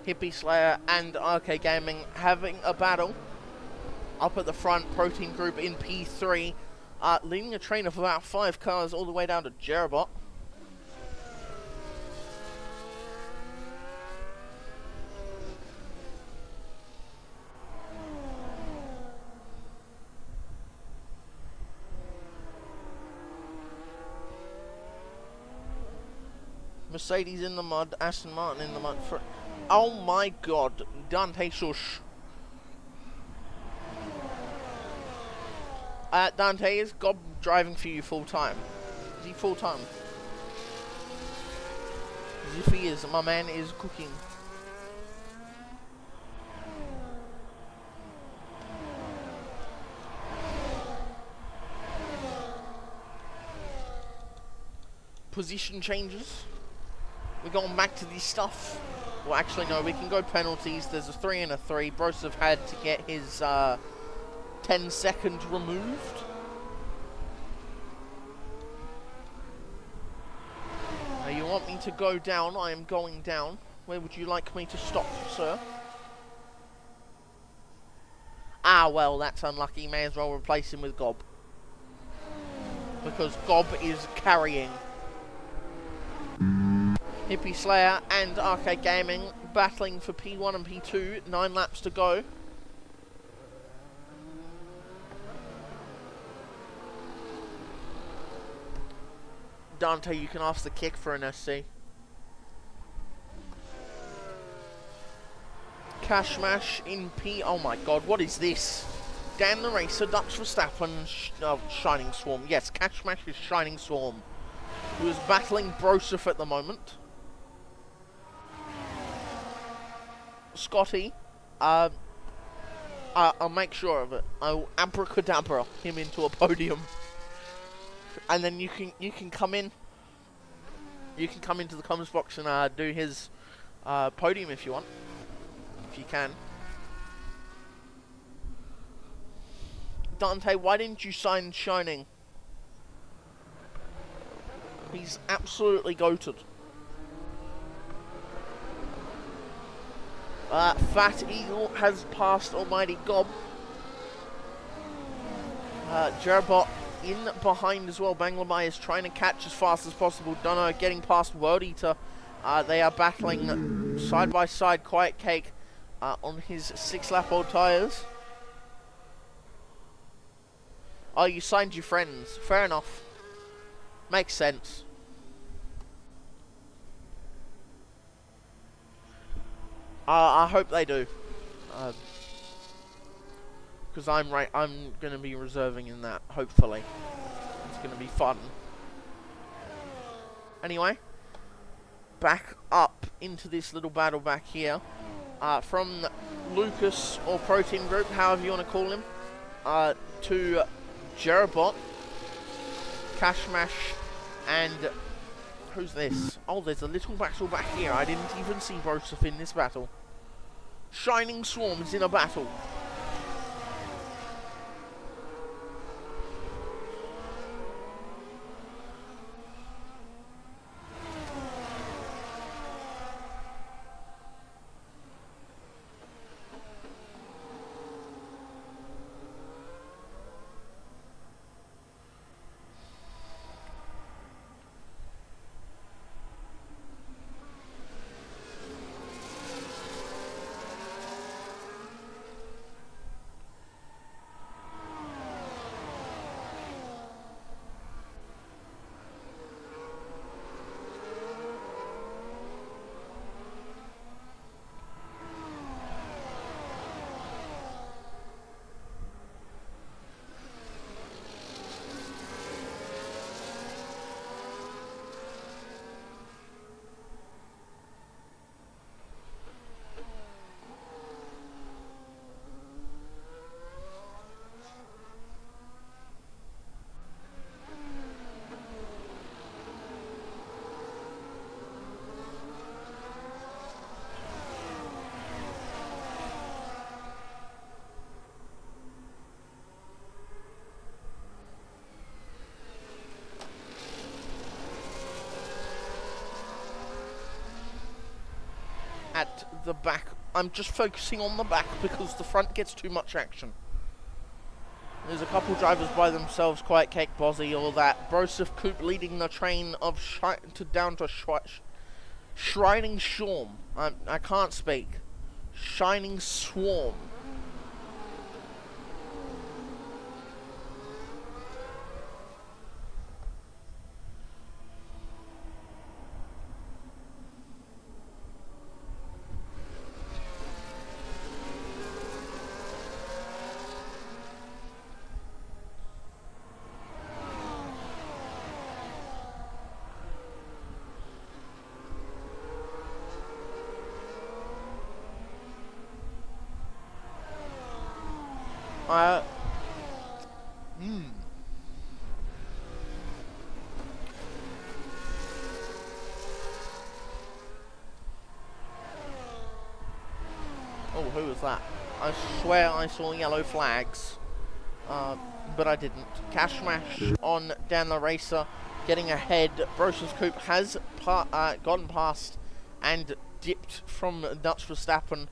Hippie Slayer and RK Gaming having a battle up at the front. Protein Group in P3, leading a train of about 5 cars all the way down to Jerabot. Mercedes in the mud, Aston Martin in the mud. Oh my god, Dante shush. Dante, is Gob driving for you full time? Is he full time? As if he is, my man is cooking. Position changes. We're going back to this stuff. Well, actually, no, we can go penalties. There's a 3 and a 3. Brosov had to get his 10-second removed. Now, you want me to go down? I am going down. Where would you like me to stop, sir? Ah, well, that's unlucky. May as well replace him with Gob. Because Gob is carrying. Hippie Slayer and Arcade Gaming battling for P1 and P2. 9 laps to go. Dante, you can ask the kick for an SC. Cashmash in P... Oh my god, what is this? Dan the Racer, Dutch Verstappen, Shining Swarm. Yes, Cashmash is Shining Swarm, who is battling Broseph at the moment. Scotty, I'll make sure of it. I'll abracadabra him into a podium, and then you can come in. You can come into the comments box and do his podium if you want, if you can. Dante, why didn't you sign Shining? He's absolutely goated. Fat Eagle has passed Almighty Gob. Jerabot in behind as well. Banglamai is trying to catch as fast as possible. Dunno getting past World Eater. They are battling side by side. Quiet Cake on his 6-lap-old tyres. Oh, you signed your friends. Fair enough. Makes sense. I hope they do, because I'm going to be reserving in that. Hopefully, it's going to be fun. Anyway, back up into this little battle back here, from Lucas or Protein Group, however you want to call him, to Jerabot, Cashmash, and who's this? Oh, there's a little battle back here. I didn't even see Broseph in this battle. Shining Swarms in a battle. At the back. I'm just focusing on the back because the front gets too much action. There's a couple drivers by themselves, Quiet Cake, Bozzy, all that. Broseph Coop leading the train of down to Shining Swarm. I can't speak. Shining Swarm. Oh, who was that? I swear I saw yellow flags, but I didn't. Cashmash on Dan the Racer, getting ahead. Broseph Coupe has gotten past and dipped from Dutch Verstappen,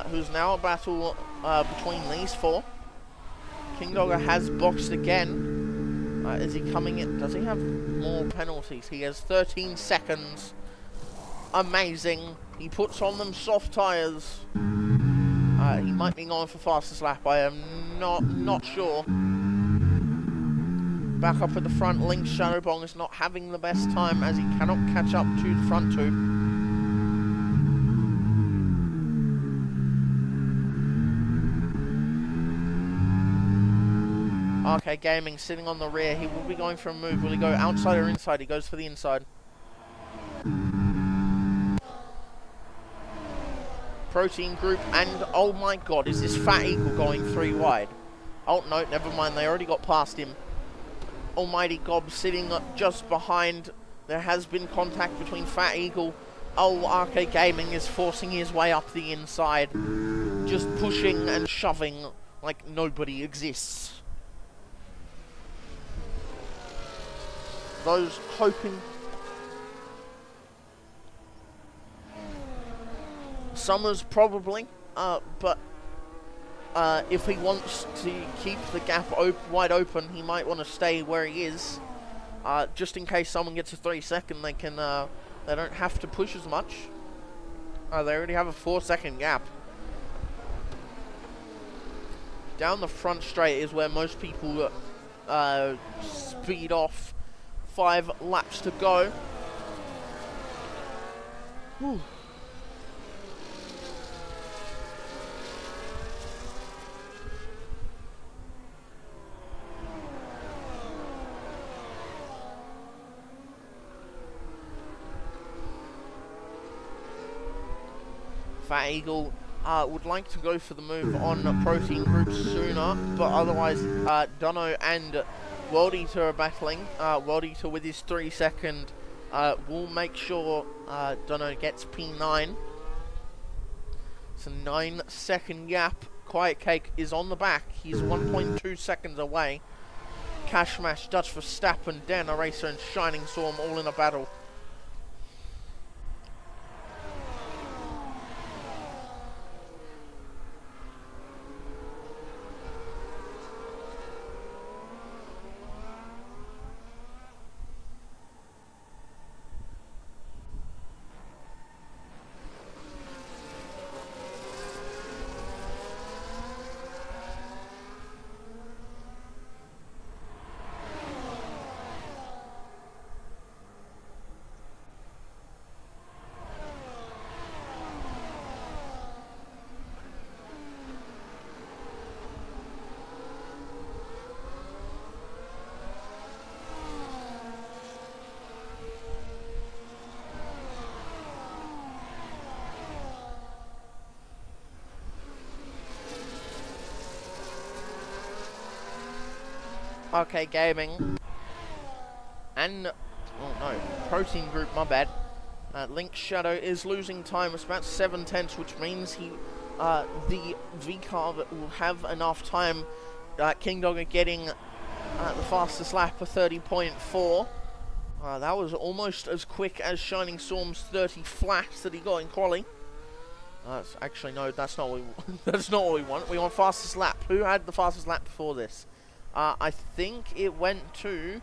who's now a battle between these four. King Dogger has boxed again. Is he coming in? Does he have more penalties? He has 13 seconds. Amazing. He puts on them soft tyres. He might be going for fastest lap. I am not sure. Back up at the front, Link Shadowbong is not having the best time as he cannot catch up to the front two. Okay, Gaming sitting on the rear. He will be going for a move. Will he go outside or inside? He goes for the inside. Protein Group, and oh my god, is this Fat Eagle going 3 wide? Oh no, never mind, they already got past him. Almighty Gob sitting just behind. There has been contact between Fat Eagle. Oh, Arcade Gaming is forcing his way up the inside, just pushing and shoving like nobody exists. Those hoping... Summers probably, but if he wants to keep the gap wide open, he might want to stay where he is, just in case someone gets a 3-second. They can they don't have to push as much. They already have a 4-second gap. Down the front straight is where most people speed off. 5 laps to go. Whew. Fat Eagle would like to go for the move on Protein Group sooner, but otherwise Dunno and World Eater are battling. World Eater with his 3-second will make sure Dunno gets P9. It's a 9-second gap. Quiet Cake is on the back. He's 1.2 seconds away. Cashmash, Dutch Verstappen, Dan the Racer and Shining Storm all in a battle. Okay, Gaming. And, oh no, Protein Group, my bad. Link Shadow is losing time. It's about 7/10, which means the V-car will have enough time. King Dogger getting the fastest lap of 30.4. That was almost as quick as Shining Storm's 30 flash that he got in quali. Actually, no, that's not what we that's not what we want. We want fastest lap. Who had the fastest lap before this? I think it went to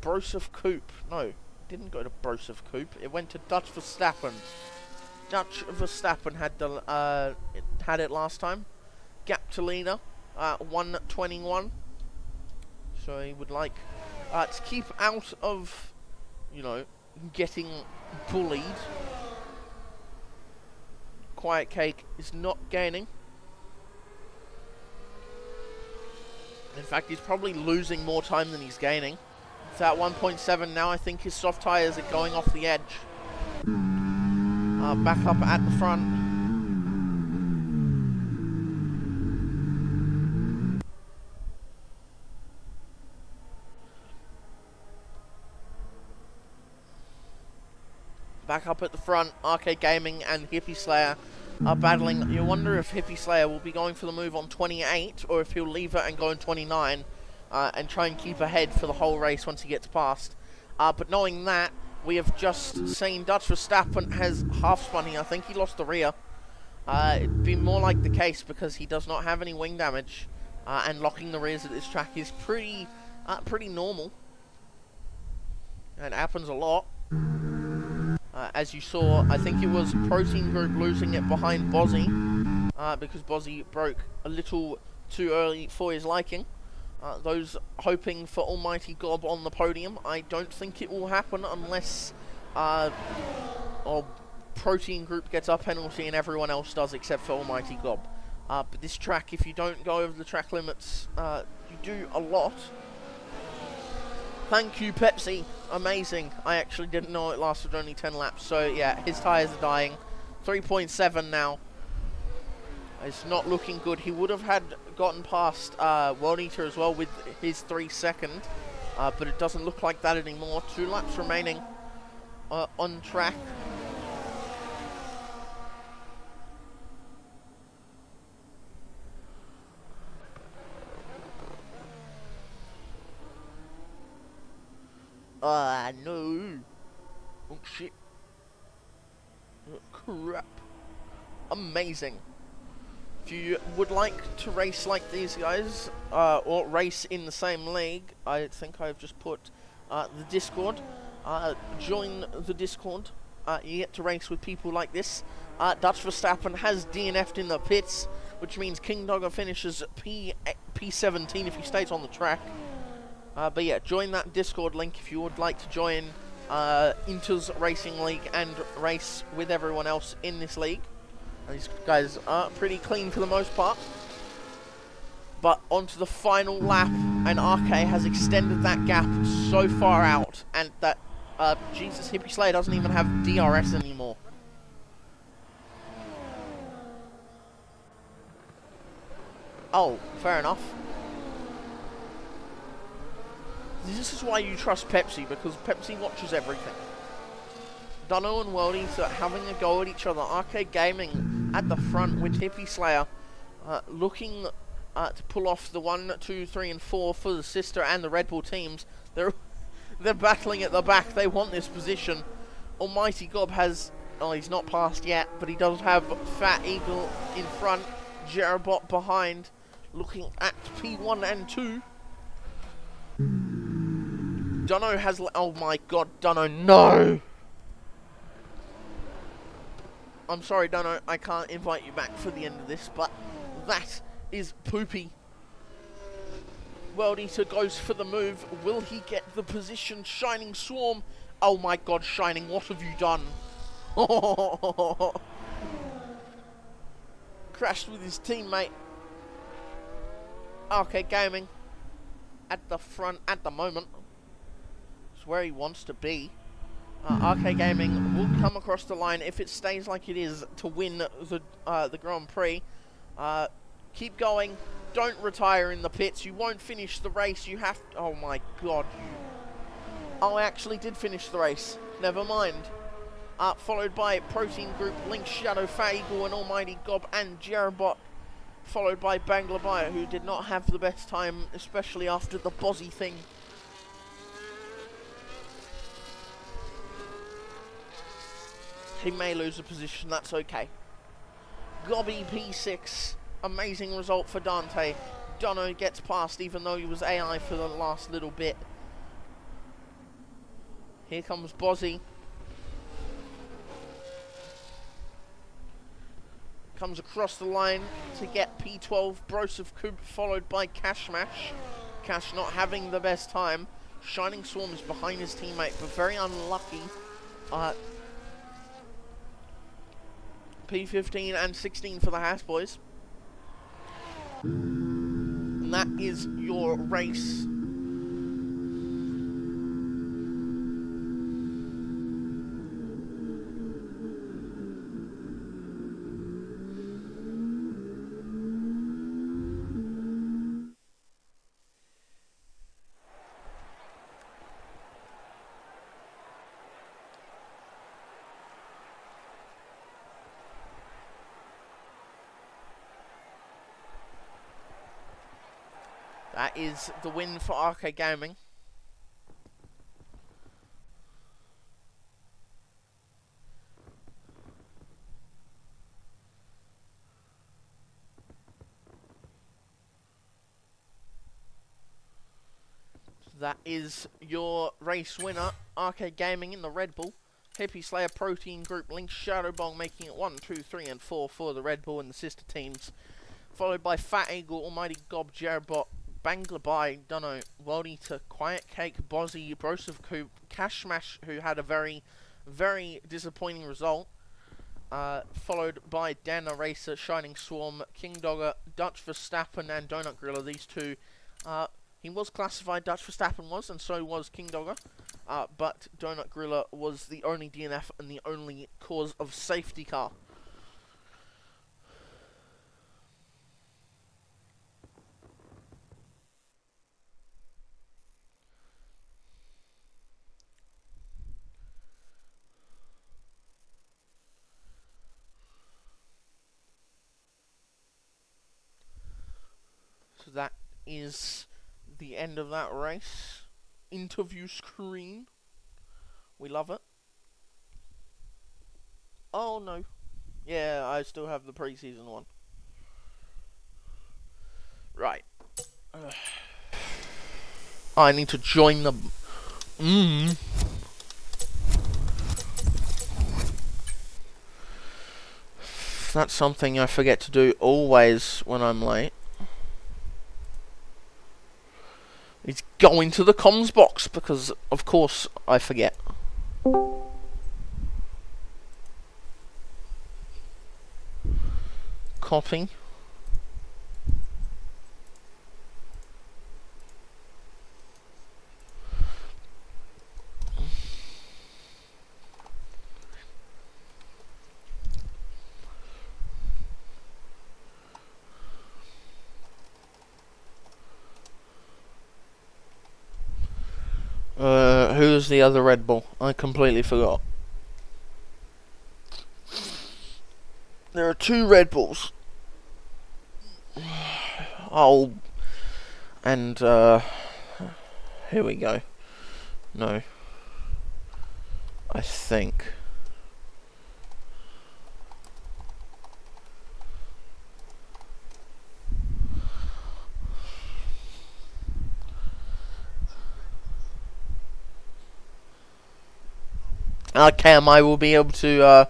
Broseph Coupe. No, it didn't go to Broseph Coupe. It went to Dutch Verstappen. Dutch Verstappen had it last time. Gap to leader, 1:21. So he would like to keep out of, getting bullied. Quiet Cake is not gaining. In fact, he's probably losing more time than he's gaining. It's at 1.7 now. I think his soft tyres are going off the edge. Back up at the front. Back up at the front, Arcade Gaming and Hippie Slayer are battling. You wonder if Hippie Slayer will be going for the move on 28, or if he'll leave it and go on 29, and try and keep ahead for the whole race once he gets past. But knowing that, we have just seen Dutch Verstappen has half spun here. I think he lost the rear. It'd be more like the case because he does not have any wing damage, and locking the rears at this track is pretty normal. And it happens a lot. As you saw, I think it was Protein Group losing it behind Bozzy, because Bozzy broke a little too early for his liking. Those hoping for Almighty Gob on the podium, I don't think it will happen unless Protein Group gets a penalty and everyone else does except for Almighty Gob. But this track, if you don't go over the track limits, you do a lot. Thank you, Pepsi. Amazing. I actually didn't know it lasted only 10 laps. So, yeah, his tyres are dying. 3.7 now. It's not looking good. He would have gotten past World Eater as well with his 3 second. But it doesn't look like that anymore. 2 laps remaining on track. No. Oh, shit. Oh, crap. Amazing. If you would like to race like these guys, or race in the same league, I think I've just put the Discord. Join the Discord. You get to race with people like this. Dutch Verstappen has DNF'd in the pits, which means King Dogger finishes P17 if he stays on the track. But yeah, join that Discord link if you would like to join Inter's Racing League and race with everyone else in this league. These guys are pretty clean for the most part. But onto the final lap, and RK has extended that gap so far out, and that Jesus Hippie Slayer doesn't even have DRS anymore. Oh, fair enough. This is why you trust Pepsi, because Pepsi watches everything. Dunno and Worldies are having a go at each other. Arcade Gaming at the front with Hippie Slayer looking to pull off the 1, 2, 3 and 4 for the sister and the Red Bull teams. They're battling at the back. They want this position. Almighty Gob has... Oh, he's not passed yet, but he does have Fat Eagle in front. Jerabot behind, looking at P1 and 2. Dunno has... Oh my god, Dunno, no! I'm sorry, Dunno, I can't invite you back for the end of this, but that is poopy. World Eater goes for the move. Will he get the position? Shining Swarm. Oh my god, Shining, what have you done? Crashed with his teammate. Arcade Gaming at the front at the moment. It's where he wants to be. Arcade Gaming will come across the line if it stays like it is to win the Grand Prix. Keep going. Don't retire in the pits. You won't finish the race. You have to... Oh my god. Oh, I actually did finish the race. Never mind. Followed by Protein Group, Link, Shadow, Fat Eagle, and Almighty Gob, and Jerabot. Followed by Bangladesh, who did not have the best time, especially after the Bozzy thing. He may lose a position, that's okay. Gobby P6. Amazing result for Dante. Dono gets past even though he was AI for the last little bit. Here comes Bozzy. Comes across the line to get P12. Broseph Coop followed by Cashmash. Cash not having the best time. Shining Swarm is behind his teammate, but very unlucky. P15 and 16 for the Haas boys. And that is your race. That is the win for Arcade Gaming. That is your race winner, Arcade Gaming in the Red Bull. Hippie Slayer, Protein Group, Link, Shadowbong making it 1, 2, 3, and 4 for the Red Bull and the sister teams. Followed by Fat Eagle, Almighty Gob, Jerabot, Banglabai, Dunno, World Eater, Quiet Cake, Bozzy, Broseph Coop, Cash Smash, who had a very, very disappointing result. Followed by Dana Racer, Shining Swarm, King Dogger, Dutch Verstappen, and Donut Griller. These two, he was classified, Dutch Verstappen was, and so was King Dogger. But Donut Griller was the only DNF and the only cause of safety car. So that is the end of that race. Interview screen. We love it. Oh no. Yeah, I still have the pre-season one. Right. I need to join the... That's something I forget to do always when I'm late. It's going to the comms box because, of course, I forget. Copy. Who's the other Red Bull? I completely forgot. There are 2 Red Bulls. Oh, and here we go. No, I think. Cam, I will be able to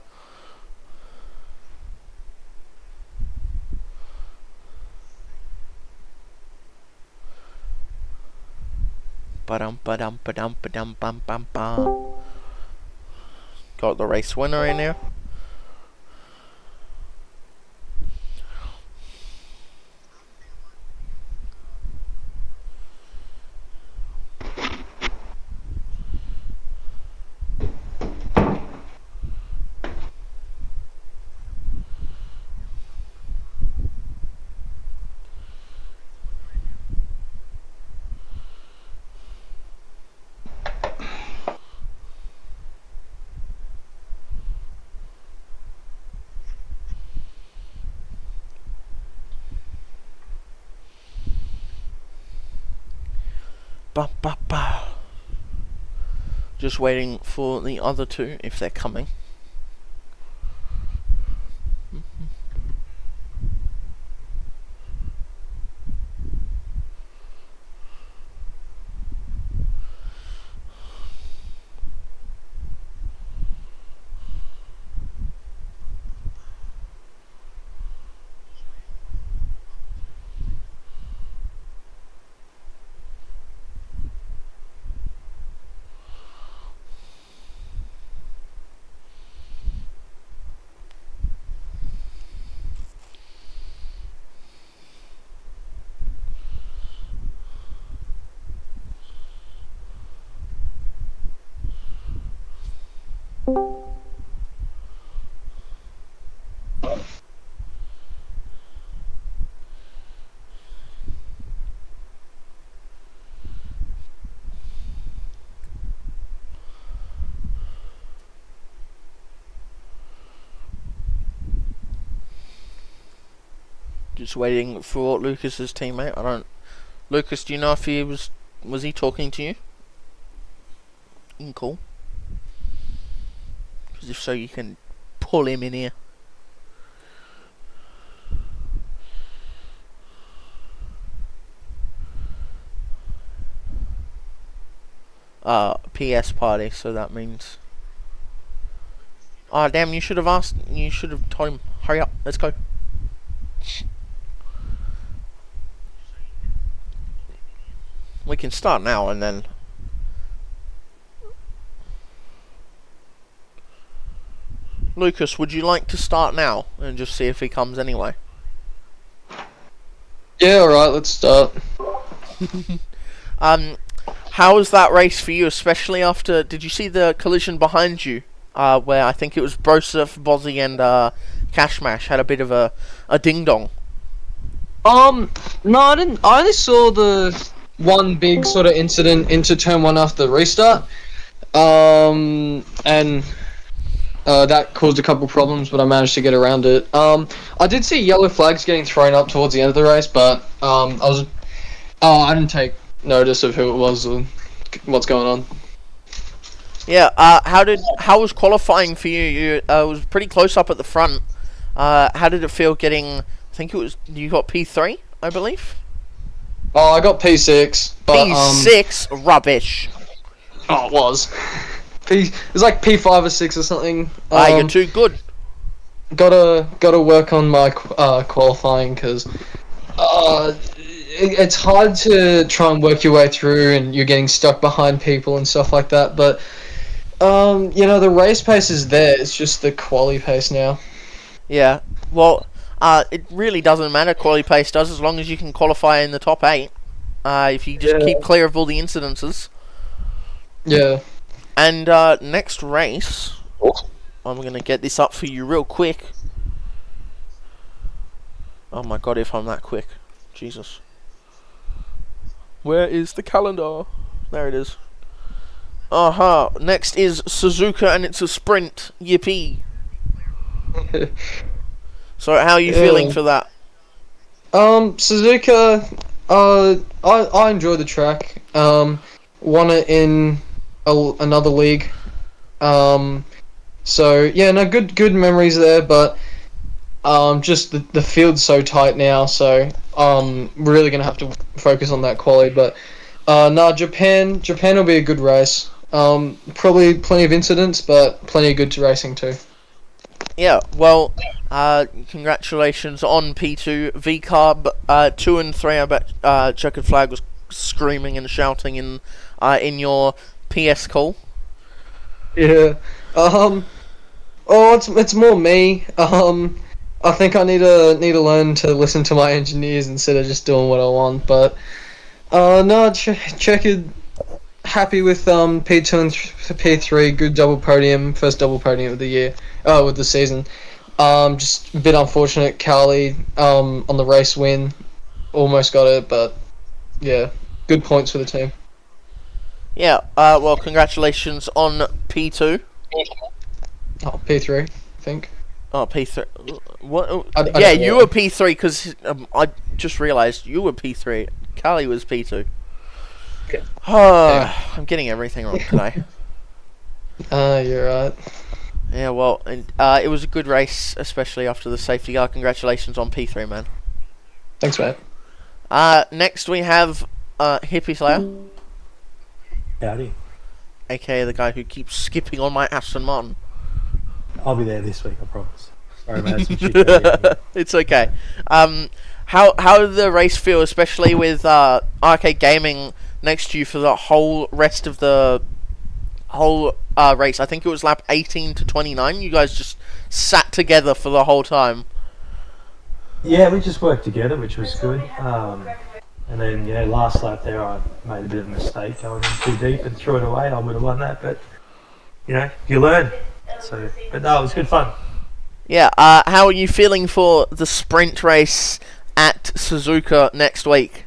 Got the race winner in here. Just waiting for the other 2 if they're coming. Just waiting for Lucas's teammate. I don't. Lucas, do you know if he was he talking to you? In call. Because if so, you can pull him in here. PS party. So that means. Ah, damn! You should have asked. You should have told him. Hurry up. Let's go. We can start now and then. Lucas, would you like to start now and just see if he comes anyway? Yeah, alright, let's start. How was that race for you, especially after... Did you see the collision behind you? Where I think it was Broseph, Bozzy and Cashmash had a bit of a ding-dong. No, I didn't. I only saw the one big sort of incident into turn 1 after the restart. And that caused a couple problems, but I managed to get around it. I did see yellow flags getting thrown up towards the end of the race, but I didn't take notice of who it was or what's going on. Yeah. How was qualifying for you? You was pretty close up at the front. How did it feel getting? I think it was you got P3, I believe. Oh, I got P6. But, P6 rubbish. Oh, it was. It was like P5 or 6 or something. You're too good. Gotta work on my qualifying because it's hard to try and work your way through and you're getting stuck behind people and stuff like that. But the race pace is there. It's just the quali pace now. Yeah. Well, it really doesn't matter. Quali pace does as long as you can qualify in the top 8. If you just keep clear of all the incidences. Yeah. And next race, I'm going to get this up for you real quick. Oh my god, if I'm that quick. Jesus. Where is the calendar? There it is. Next is Suzuka and it's a sprint. Yippee. So how are you feeling for that? Suzuka, I enjoy the track. Won it in another league. So yeah, no, good memories there, but just the field's so tight now, so really gonna have to focus on that quali. But Japan will be a good race. Probably plenty of incidents, but plenty of good racing too. Yeah, well, congratulations on P2. VCarb 2 and 3. I bet Checkered Flag was screaming and shouting in your PS call. Yeah. It's more me. I think I need to learn to listen to my engineers instead of just doing what I want. But no, Checkered happy with P2 and P3. Good double podium, first double podium of the year. With the season. Just a bit unfortunate. Carly on the race win, almost got it, but yeah, good points for the team. Yeah, well, congratulations on P2. Oh, P3, I think. Oh, P3. What? I yeah, you were P3 because I just realised you were P3. Carly was P2. Okay. I'm getting everything wrong today. You're right. Yeah, well, and it was a good race, especially after the safety car. Congratulations on P3, man. Thanks, mate. Next we have Hippie Slayer. Howdy. AKA the guy who keeps skipping on my Aston Martin. I'll be there this week, I promise. Sorry, mate. Some shit It's okay. How did the race feel, especially with Arcade Gaming next to you for the whole rest of the whole race? I think it was lap 18 to 29. You guys just sat together for the whole time. Yeah, we just worked together, which was good. And then, last lap there, I made a bit of a mistake going in too deep and threw it away. I would have won that, but you learn. So, but no, it was good fun. Yeah. How are you feeling for the sprint race at Suzuka next week?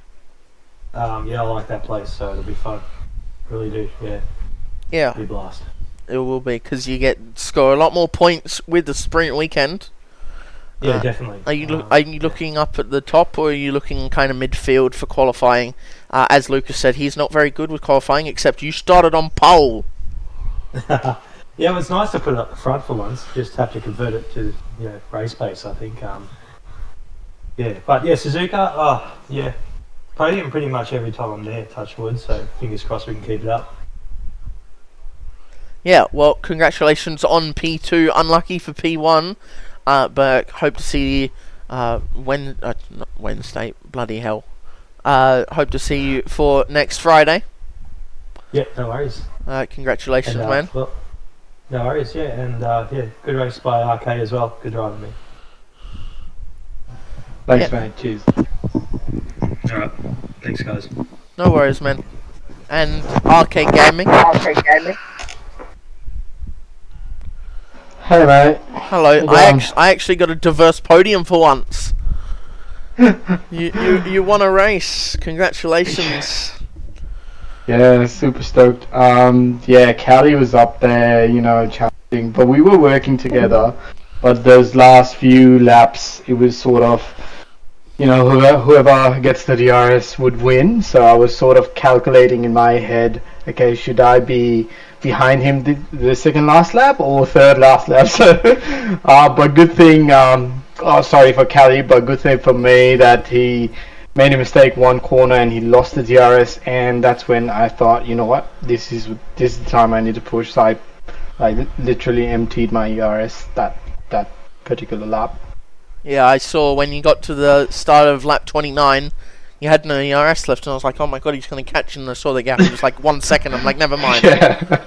I like that place, so it'll be fun. Really do. Yeah. Yeah. It'll be a blast. It will be because you score a lot more points with the sprint weekend. Yeah, definitely. Are you looking up at the top, or are you looking kind of midfield for qualifying? As Lucas said, he's not very good with qualifying, except you started on pole. Yeah, it was nice to put it up the front for once. Just have to convert it to race pace. I think. Yeah, but yeah, Suzuka. Oh, yeah, podium pretty much every time I'm there. Touch wood. So fingers crossed we can keep it up. Yeah, well, congratulations on P2. Unlucky for P1, but hope to see not Wednesday. Bloody hell. Hope to see you for next Friday. Yeah, no worries. Congratulations, And, man. Well, no worries. Yeah, and good race by RK as well. Good driving me. Thanks, Yeah. mate. Cheers. All right. Thanks, guys. No worries, man. And RK Gaming. Hey, mate. Hello. Hey, I actually got a diverse podium for once. You won a race. Congratulations. Yeah, super stoked. Yeah, Callie was up there, challenging, but we were working together. But those last few laps, it was sort of, whoever gets the DRS would win. So I was sort of calculating in my head, okay, should I be behind him the second last lap or third last lap? So, but good thing, sorry for Callie, but good thing for me that he made a mistake one corner and he lost the DRS, and that's when I thought, you know what, this is the time I need to push. So I literally emptied my ERS that particular lap. Yeah, I saw when you got to the start of lap 29, you had no ERS left, and I was like, oh my god, he's going to catch him. And I saw the gap, it was like 1 second. I'm like, never mind. Yeah.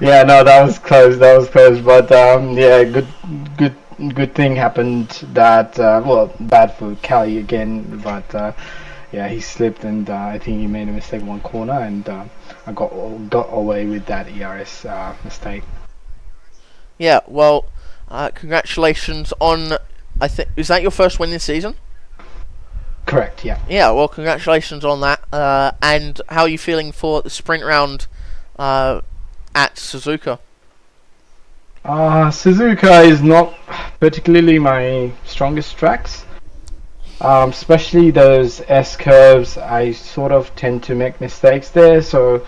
Yeah, no, that was close. But yeah, good thing happened. That bad for Callie again. But yeah, he slipped, and I think he made a mistake one corner, and I got away with that ERS mistake. Yeah, well, congratulations on. I think, is that your first win this season? Correct. Yeah. Yeah, well, congratulations on that. And how are you feeling for the sprint round at Suzuka? Suzuka is not particularly my strongest tracks. Especially those S curves, I sort of tend to make mistakes there. So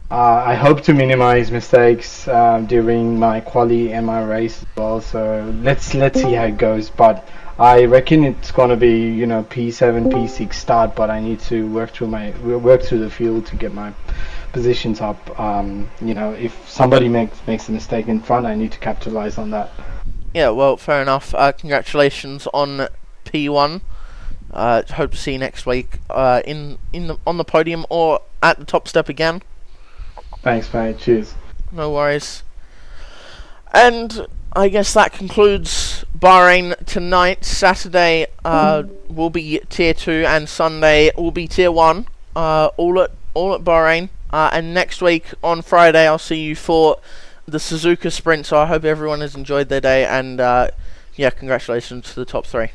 I hope to minimize mistakes during my quali and my race as well. So let's see how it goes. But I reckon it's gonna be P7, P6 start. But I need to work through the field to get my positions up. If somebody makes a mistake in front, I need to capitalize on that. Yeah, well, fair enough. Congratulations on P1. Hope to see you next week on the podium or at the top step again. Thanks, mate. Cheers. No worries. And I guess that concludes Bahrain tonight. Saturday will be Tier 2 and Sunday will be Tier 1. All at Bahrain. And next week on Friday I'll see you for the Suzuka Sprint. So I hope everyone has enjoyed their day, and congratulations to the top 3.